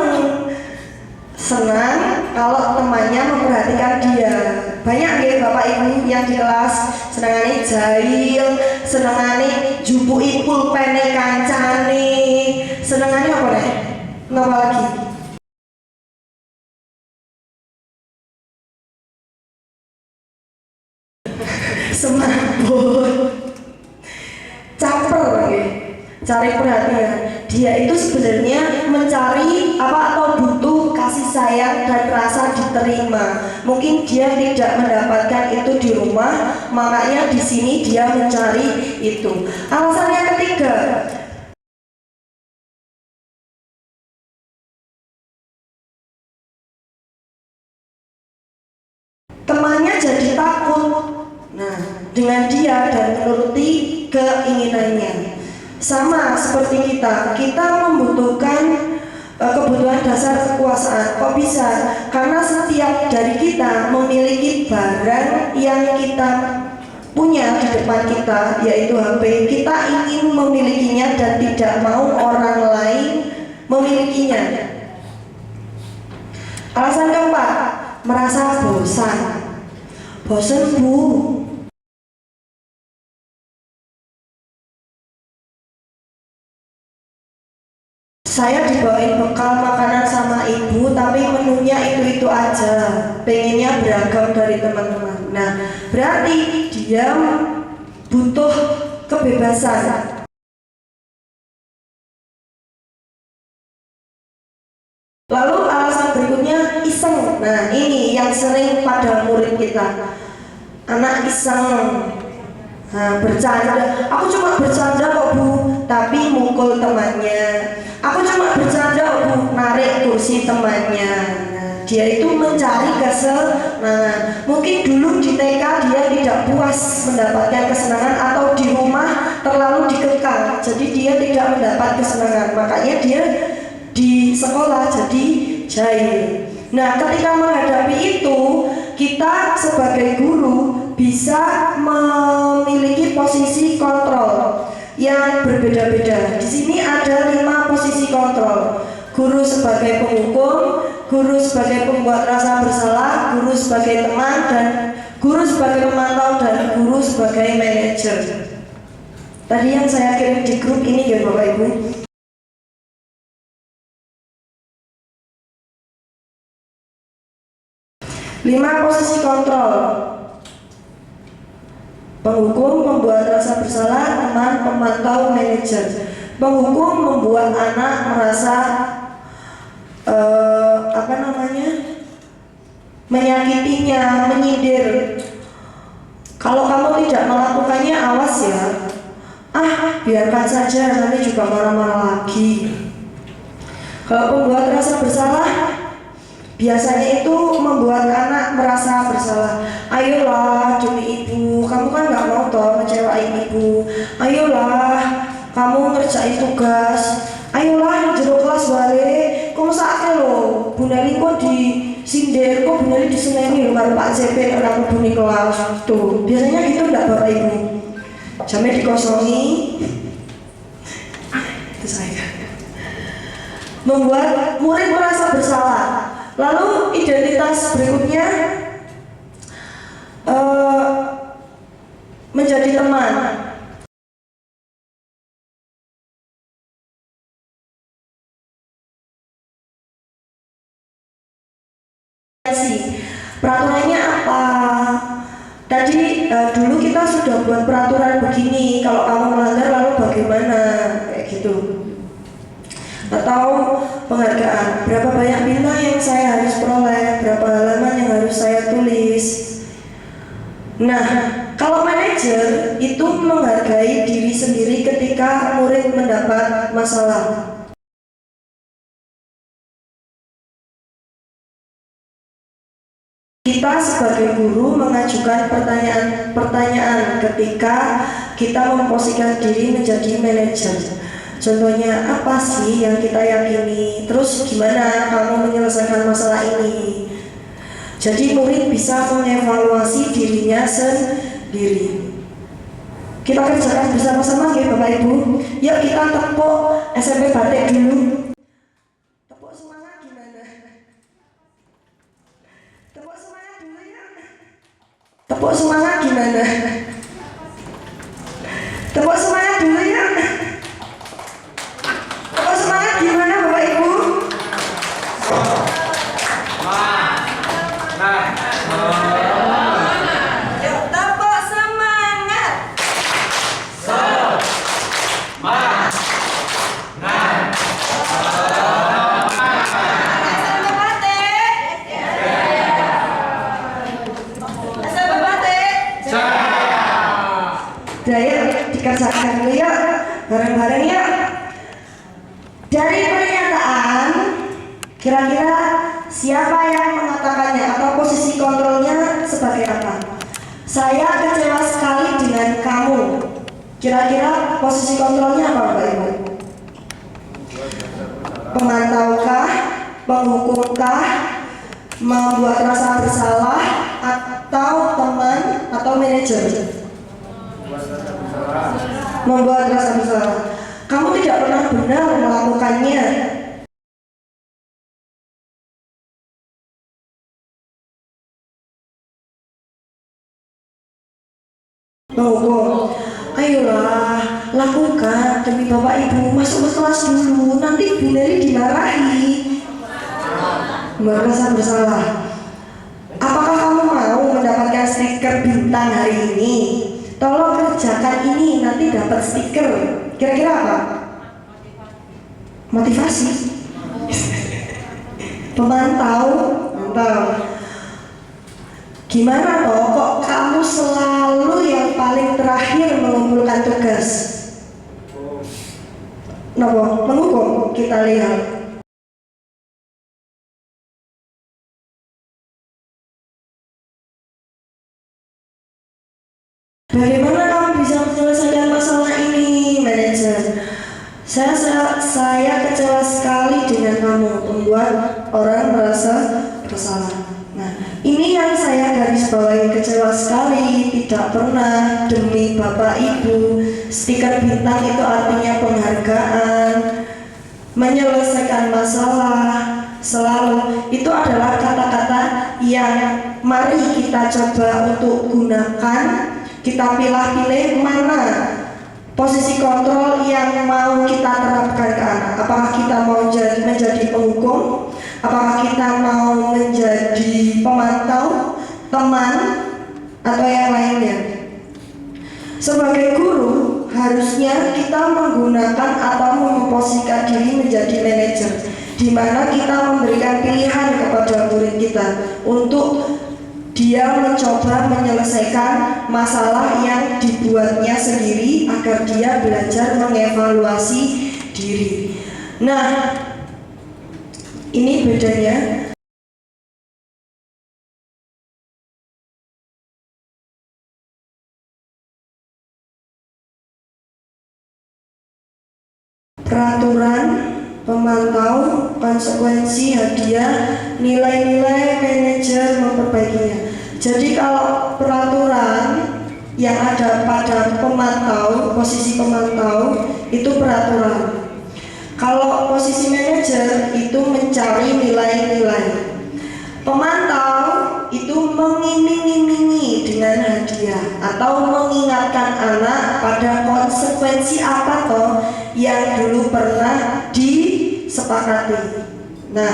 kalau temannya memperhatikan dia. Banyak ya Bapak Ibu yang di kelas senengane jahil, senengane jupuki pulpene kancane, senengane apa nih? Napa lagi? Semaput, caper ya. Cari perhatian. Dia itu sebenarnya mencari apa atau butuh kasih sayang dan rasa diterima. Mungkin dia tidak mendapatkan itu di rumah, makanya di sini dia mencari itu. Alasan yang ketiga, temannya jadi takut. Nah, dengan dia dan menuruti keinginannya. Sama seperti kita membutuhkan kebutuhan dasar kekuasaan. Kok bisa? Karena setiap dari kita memiliki barang yang kita punya di depan kita, yaitu HP. Kita ingin memilikinya dan tidak mau orang lain memilikinya. Alasan keempat, merasa bosan. Bosan, Bu. Saya dibawain bekal makanan sama ibu, tapi menunya itu aja. Pengennya beragam dari teman-teman. Nah, berarti dia butuh kebebasan. Lalu alasan berikutnya iseng. Nah, ini yang sering pada murid kita. Anak iseng. Nah, bercanda. Aku cuma bercanda kok, Bu, tapi mukul temannya. Aku cuma bercanda, Bu, narik kursi temannya. Nah, dia itu mencari kesenangan. Mungkin dulu di TK dia tidak puas mendapatkan kesenangan, atau di rumah terlalu dikekang, jadi dia tidak mendapat kesenangan. Makanya dia di sekolah jadi jahil. Nah, ketika menghadapi itu, kita sebagai guru bisa memiliki posisi kontrol yang berbeda-beda. Di sini ada 5 posisi kontrol. Guru sebagai penghukum, guru sebagai pembuat rasa bersalah, guru sebagai teman, dan guru sebagai pemantau, dan guru sebagai manajer. Tadi yang saya kirim di grup ini ya Bapak Ibu. 5 posisi kontrol. Penghukum, pembuat rasa bersalah, teman, pemantau, manajer. Penghukum membuat anak merasa menyakitinya, menyindir. Kalau kamu tidak melakukannya, awas ya. Biarkan saja, nanti juga marah-marah lagi. Kalau pembuat rasa bersalah, biasanya itu membuat anak merasa bersalah. Ayolah demi ibu, kamu kan nggak mau toh ngecewain ibu. Ayolah kamu ngerjain tugas. Ayolah jero kelas wae. Kok sakit lo? Bundari kok disindir, kok bundari diseneni lo karo Pak CP ora bunyi kelas. Tuh, biasanya gitu enggak Bapak Ibu? Jamnya dikosongi. Itu saya. Membuat murid merasa bersalah. Lalu identitas berikutnya menjadi teman. Peraturannya apa? Tadi dulu kita sudah buat peraturan begini. Kalau kamu melanggar lalu bagaimana? Kayak gitu. Atau penghargaan, berapa banyak bintang yang saya harus peroleh, berapa halaman yang harus saya tulis. Nah, kalau manajer itu menghargai diri sendiri ketika murid mendapat masalah. Kita sebagai guru mengajukan pertanyaan ketika kita memposisikan diri menjadi manajer. Contohnya, apa sih yang kita yakini? Terus gimana kamu menyelesaikan masalah ini? Jadi murid bisa mengevaluasi dirinya sendiri. Kita kerjakan bersama-sama ya Bapak Ibu. Yuk kita tepuk SMP Batik dulu. Tepuk semangat gimana? Tepuk semangat dulu ya. Tepuk semangat gimana? Tepuk semangat dulu ya. Tepuk semangat gimana Bapak Ibu? Yuk tepuk semangat. Daya dikerjakan dulu ya, bareng-bareng ya. Dari pernyataan, kira-kira siapa yang mengatakannya atau posisi kontrolnya sebagai apa? Saya kecewa sekali dengan kamu. Kira-kira posisi kontrolnya apa Bapak Ibu? Pemantaukah, penghukumkah, membuat rasa bersalah, atau teman atau manajer? Membuat rasa bersalah. Kamu tidak pernah benar melakukannya. Menghukum. Ayolah, lakukan demi Bapak Ibu. Masuk ke kelas dulu, nanti Bu Nelly dimarahi. Merasa bersalah. Apakah kamu mau mendapatkan stiker bintang hari ini? Tolong kerjakan ini, nanti dapat stiker. Kira-kira apa? Motivasi. Pemantau, mantau. Gimana toh? Kok kamu selalu yang paling terakhir mengumpulkan tugas? Nopo, menghukum, kita lihat. Bagaimana kamu bisa menyelesaikan masalah ini, manajer? Saya kecewa sekali dengan kamu, membuat orang merasa bersalah. Nah, ini yang saya garis bawahi, kecewa sekali, tidak pernah, demi Bapak Ibu. Stiker bintang itu artinya penghargaan, menyelesaikan masalah, selalu. Itu adalah kata-kata yang mari kita coba untuk gunakan. Kita pilih-pilih mana posisi kontrol yang mau kita terapkan ke anak. Apakah kita mau menjadi penghukum? Apakah kita mau menjadi pemantau, teman, atau yang lainnya? Sebagai guru, harusnya kita menggunakan atau memposisikan diri menjadi manajer, di mana kita memberikan pilihan kepada murid kita untuk dia mencoba menyelesaikan masalah yang dibuatnya sendiri agar dia belajar mengevaluasi diri. Nah, ini bedanya. Peraturan, pemantau, konsekuensi, hadiah, nilai-nilai, manajer memperbaikinya. Jadi kalau peraturan yang ada pada pemantau, posisi pemantau itu peraturan. Kalau posisi manajer itu mencari nilai-nilai. Pemantau itu mengiming-imingi dengan hadiah atau mengingatkan anak pada konsekuensi apa toh yang dulu pernah disepakati. Nah,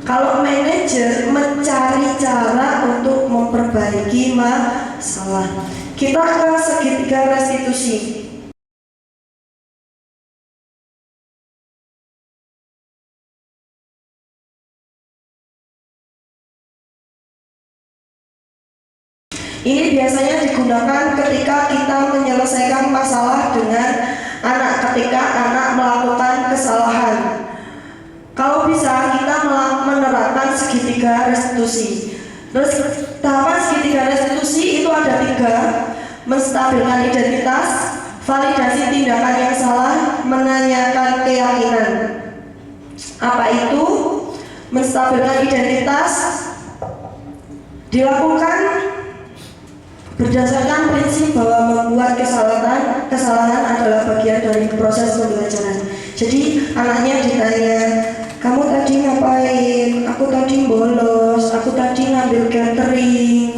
kalau manajer mencari cara untuk memperbaiki masalah. Kita ke segitiga restitusi. Ini biasanya digunakan ketika kita menyelesaikan masalah dengan anak, ketika anak melakukan kesalahan. Kalau bisa kita menerapkan segitiga restitusi. Terus tahapan segitiga restitusi itu ada 3: menstabilkan identitas, validasi tindakan yang salah, menanyakan keyakinan. Apa itu? Menstabilkan identitas dilakukan berdasarkan prinsip bahwa membuat kesalahan adalah bagian dari proses pembelajaran. Jadi anaknya ditanya, kamu tadi ngapain? Aku tadi bolos, aku tadi ngambil catering.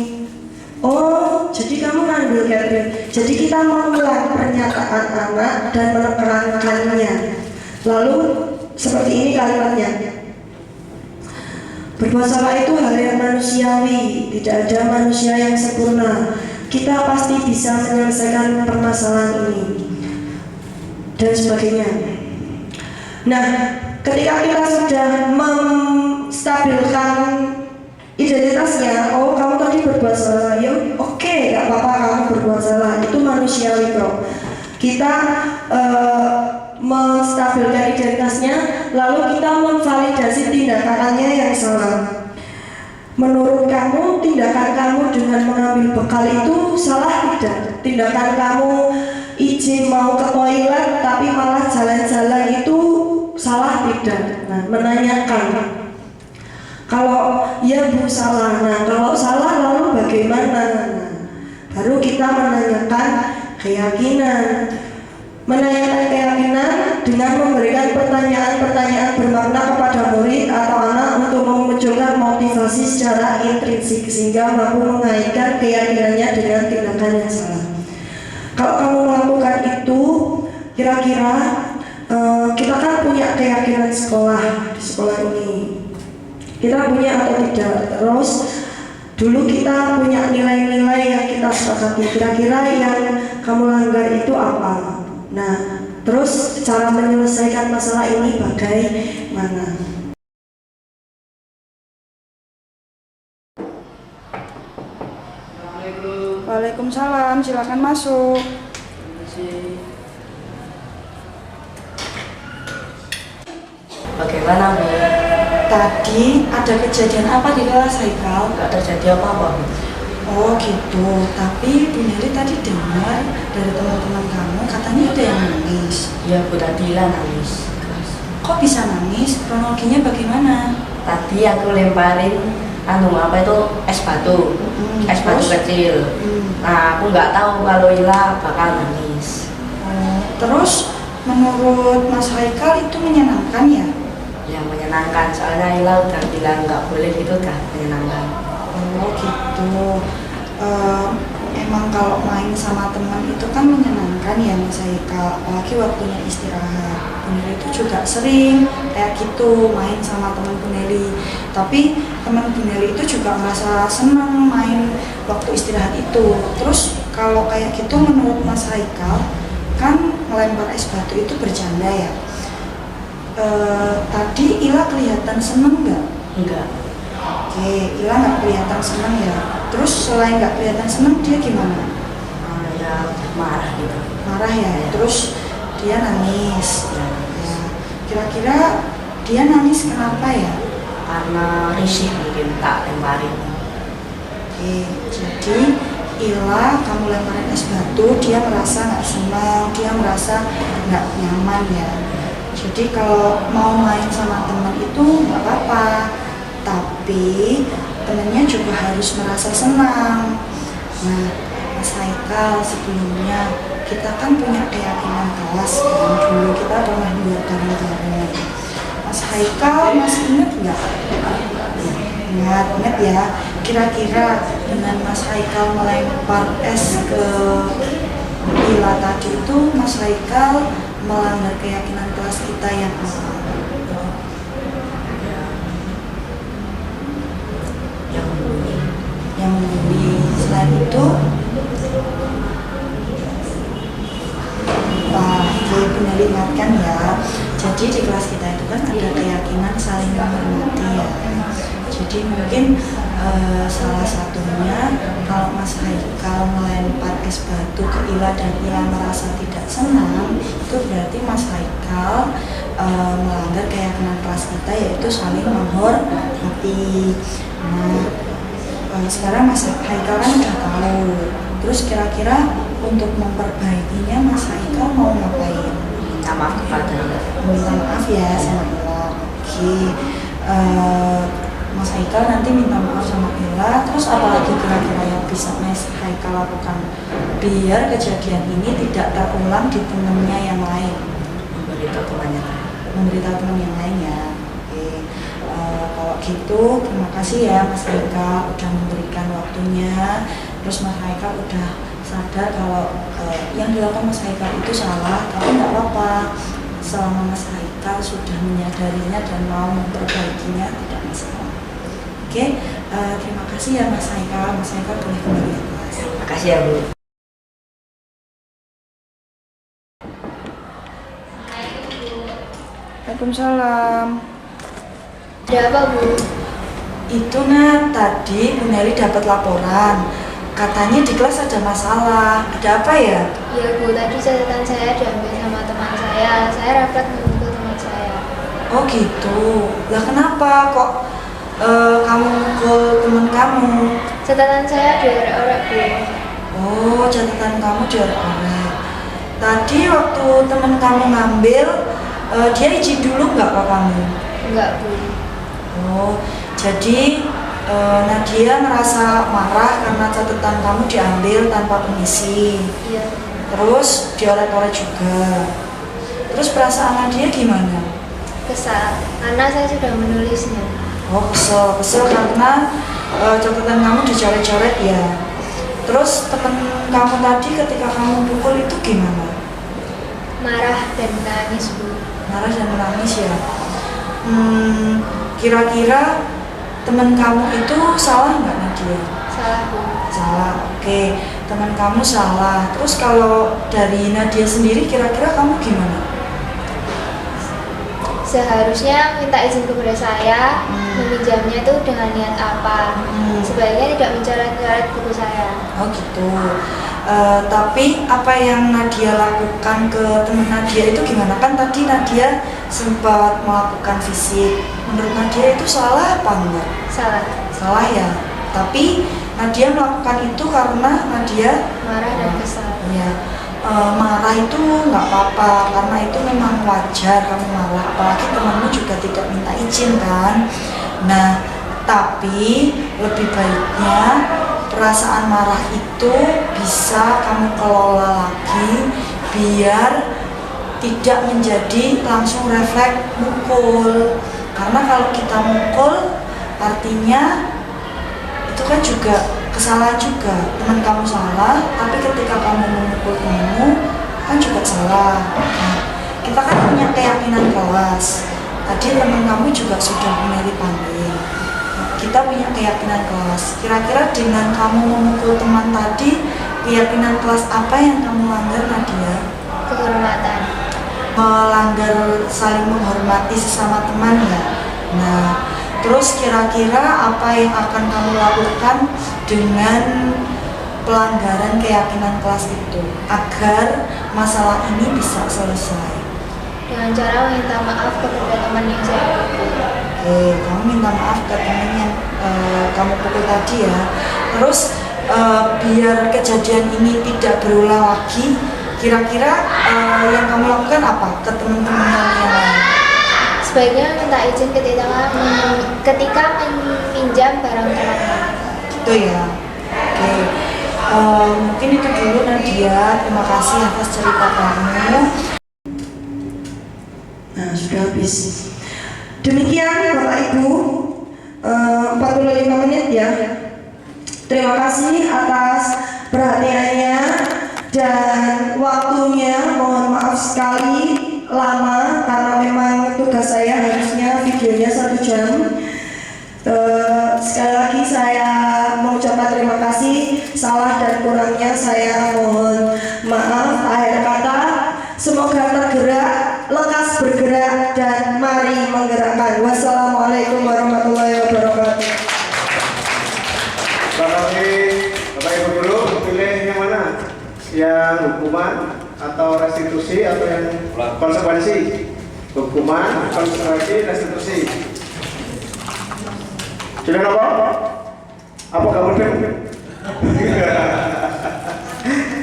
Oh, jadi kamu ngambil catering. Jadi kita mengulang pernyataan anak dan menekankannya. Lalu seperti ini kalimatnya. Berbuat salah itu hal yang manusiawi, tidak ada manusia yang sempurna. Kita pasti bisa menyelesaikan permasalahan ini dan sebagainya. Nah, ketika kita sudah menstabilkan identitasnya, oh kamu tadi berbuat salah, ya oke, gak apa-apa kamu berbuat salah, itu manusiawi kok. Kita menstabilkan identitasnya, lalu kita memvalidasi tindakannya yang salah. Menurut kamu, tindakan kamu dengan mengambil bekal itu salah tidak? Tindakan kamu izin mau ke toilet tapi malah jalan-jalan itu salah tidak? tidak. Nah, menanyakan. Kalau ya Bu salah, nah kalau salah lalu bagaimana? Nah, baru kita menanyakan keyakinan. Menanyakan keyakinan dengan memberikan pertanyaan-pertanyaan bermakna kepada murid atau anak untuk memunculkan motivasi secara intrinsik sehingga mampu mengaitkan keyakinannya dengan tindakan yang salah. Kalau kamu melakukan itu, kira-kira kita kan punya keyakinan sekolah di sekolah ini. Kita punya atau tidak? Terus dulu kita punya nilai-nilai yang kita sepakati. Kira-kira yang kamu langgar itu apa? Nah, terus cara menyelesaikan masalah ini bagaimana? Waalaikumsalam, silakan masuk. Bagaimana Bu? Tadi ada kejadian apa di kelas Haikal? Gak terjadi apa-apa Bu? Oh gitu, tapi Bu Neli tadi dengar dari teman-teman kamu katanya ada yang nangis. Iya Bu, tadi lah nangis. Kok bisa nangis? Kronologinya bagaimana? Tadi aku lemparin apa itu es batu, es batu terus? kecil. Nah aku nggak tahu kalau Ila bakal nangis. Terus menurut Mas Haikal itu menyenangkan ya? Ya menyenangkan, soalnya Ila udah bilang nggak boleh, itu udah menyenangkan. Oh gitu. Emang kalau main sama teman itu kan menyenangkan ya Mas Haikal, apalagi waktunya istirahat. Bu Neli itu juga sering kayak gitu main sama teman Bu Neli. Tapi teman Bu Neli itu juga merasa senang main waktu istirahat itu. Terus kalau kayak gitu menurut Mas Haikal, kan melempar es batu itu bercanda ya? Tadi Ila kelihatan seneng nggak? Enggak. Oke, Ila nggak kelihatan seneng ya. Terus selain nggak kelihatan seneng, dia gimana? Ya marah gitu. Marah ya. Terus dia nangis. Ya. Kira-kira dia nangis kenapa ya? Karena risih mungkin tak lemparin. Oke, jadi Ila kamu lemparin es batu, dia merasa nggak senang, dia merasa nggak nyaman ya. Jadi kalau mau main sama teman itu nggak apa-apa, tapi temennya juga harus merasa senang. Nah, Mas Haikal, sebelumnya kita kan punya keyakinan kelas kan, dulu kita pernah buat bareng-bareng. Mas Haikal masih ingat nggak? Ingat ya. Kira-kira dengan Mas Haikal melempar es ke Ila tadi itu, Mas Haikal melanggar keyakinan kelas kita yang apa? Yang membuli. Selain itu, Bu Neli ingatkan ya. Jadi di kelas kita itu kan ada keyakinan saling menghormati ya. Jadi mungkin salah satunya kalau Mas Haikal melempar es batu ke Ila dan Ila merasa tidak senang, itu berarti Mas Haikal melanggar keyakinan kelas kita, yaitu saling menghormati. Nah, sekarang Mas Haikal kan udah tahu. Terus kira-kira untuk memperbaikinya Mas Haikal mau ngapain? Minta maaf kepada Ila. Minta maaf ya sama Ila. Oke. Mas Haikal nanti minta maaf sama Ila. Terus apalagi kira-kira yang bisa Mas Haikal lakukan biar kejadian ini tidak terulang di temannya yang lain? Memberitahu temannya. Memberitahu teman yang lain ya. Oke. Kalau gitu terima kasih ya Mas Haikal udah memberikan waktunya. Terus Mas Haikal udah sadar kalau yang dilakukan Mas Haikal itu salah, tapi nggak apa-apa selama Mas Haikal sudah menyadarinya dan mau memperbaikinya, tidak masalah. Oke, terima kasih ya Mas Haikal. Mas Haikal boleh kembali ke kelas. Terima kasih ya Bu. Waalaikumsalam. Ada apa Bu? Itu tadi Bu Neli dapat laporan. Katanya di kelas ada masalah. Ada apa ya? Iya Bu, tadi catatan saya diambil sama teman saya. Saya rapat menunggu teman saya. Oh gitu. Lah kenapa kok kamu ke teman kamu? Catatan saya diorek-orek Bu. Oh, catatan kamu diorek-orek. Tadi waktu teman kamu ngambil, Dia izin dulu nggak ke kamu? Enggak, Bu. Oh, jadi Nadia ngerasa marah karena catatan kamu diambil tanpa permisi. Iya. Terus dioret-oret juga. Terus perasaan Nadia gimana? Kesal, karena saya sudah menulisnya. Oh, kesel karena catatan kamu dicoret-coret ya. Terus temen kamu tadi ketika kamu pukul itu gimana? Marah dan menangis, Bu. Marah dan menangis ya. Kira-kira teman kamu itu salah nggak Nadia? Salah, Bu. Salah, oke. Teman kamu salah. Terus kalau dari Nadia sendiri kira-kira kamu gimana? Seharusnya minta izin kepada saya meminjamnya itu dengan niat apa. Sebaiknya tidak mencoret-coret buku saya. Oh gitu. Tapi apa yang Nadia lakukan ke teman Nadia itu gimana? Kan tadi Nadia sempat melakukan fisik. Menurut Nadia itu salah apa enggak? Salah. Salah ya. Tapi Nadia melakukan itu karena Nadia Marah dan kesal. ya, marah itu nggak apa-apa karena itu memang wajar kamu marah. Apalagi temanmu juga tidak minta izin kan. Nah, tapi lebih baiknya perasaan marah itu bisa kamu kelola lagi biar tidak menjadi langsung refleks mukul. Karena kalau kita mukul artinya itu kan juga kesalahan juga. Teman kamu salah, tapi ketika kamu memukul temanmu kan juga salah. Nah, kita kan punya keyakinan kelas. Tadi teman kamu juga sudah mulai dipanggil. Kita punya keyakinan kelas. Kira-kira dengan kamu memukul teman tadi, keyakinan kelas apa yang kamu langgar, Nadia? Kehormatan. Melanggar saling menghormati sesama teman ya. Nah, terus kira-kira apa yang akan kamu lakukan dengan pelanggaran keyakinan kelas itu agar masalah ini bisa selesai? Dengan cara meminta maaf kepada teman yang saya pukul. Oke, kamu minta maaf ke teman yang kamu pukul tadi ya. Terus biar kejadian ini tidak berulang lagi, kira-kira yang kamu lakukan apa ke teman-teman yang lain? Sebaiknya minta izin ketika meminjam barang temannya. Itu ya. Oke. Mungkin itu dulu Nadia. Terima kasih atas cerita kamu. Nah, sudah habis. Demikian Bapak Ibu, 45 menit ya. Terima kasih atas perhatiannya dan waktunya. Mohon maaf sekali lama karena memang tugas saya harusnya videonya 1 jam. Sekali lagi saya mengucapkan terima kasih. Salah dan kurangnya saya mohon maaf. Akhir kata, semoga tergerak, lekas bergerak, dan mari menggerakkan. Wassalamualaikum warahmatullahi wabarakatuh. Terima kasih Bapak Ibu Guru. Pilih yang mana? Yang hukuman atau restitusi atau yang konsekuensi? Hukuman, konsekuensi, restitusi. Sudah apa? Apa kamu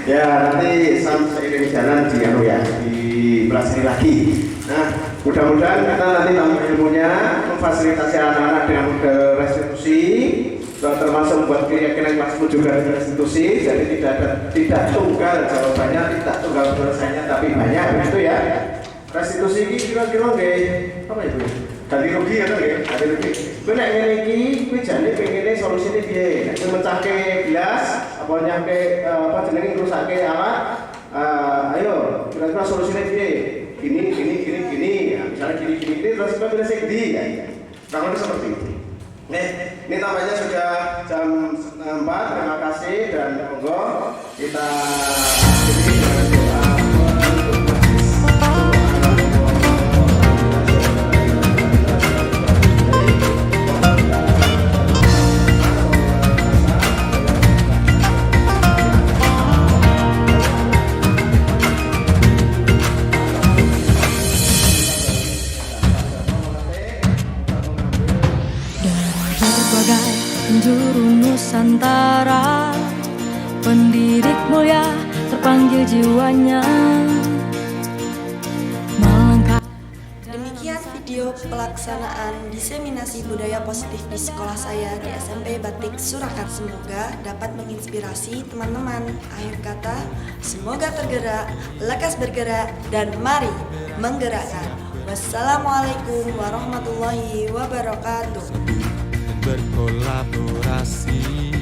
ya nanti seiring jalan dipelajari lagi. Nah, mudah-mudahan kita nanti tambah ilmunya, memfasilitasi anak-anak dengan restitusi, termasuk membuat keyakinan kelasmu juga restitusi. Jadi tidak tunggal jawabannya, tidak tunggal penyelesaiannya, tapi banyak begitu ya. Restitusi ini kira-kira apa itu? Ganti rugi ya kan? Ganti rugi. Kowe nek ngene iki kuwi jane pengene solusine piye? Nek mecahke gelas apa nyampe apa jenenge ngrusake alat, ayo kira-kira solusine piye? Gini ya, misalnya gini terus kita pilih sing ndi ya. Kurang lebih seperti itu. Nih, ini tampaknya sudah jam 4. Terima kasih dan monggo kita akhiri dengan doa. Berbagai penjuru Nusantara, pendidik mulia terpanggil jiwanya melangkah video pelaksanaan diseminasi budaya positif di sekolah saya di SMP Batik Surakarta. Semoga dapat menginspirasi teman-teman. Akhir kata, semoga tergerak, lekas bergerak, dan mari menggerakkan. Wassalamualaikum warahmatullahi wabarakatuh. Berkolaborasi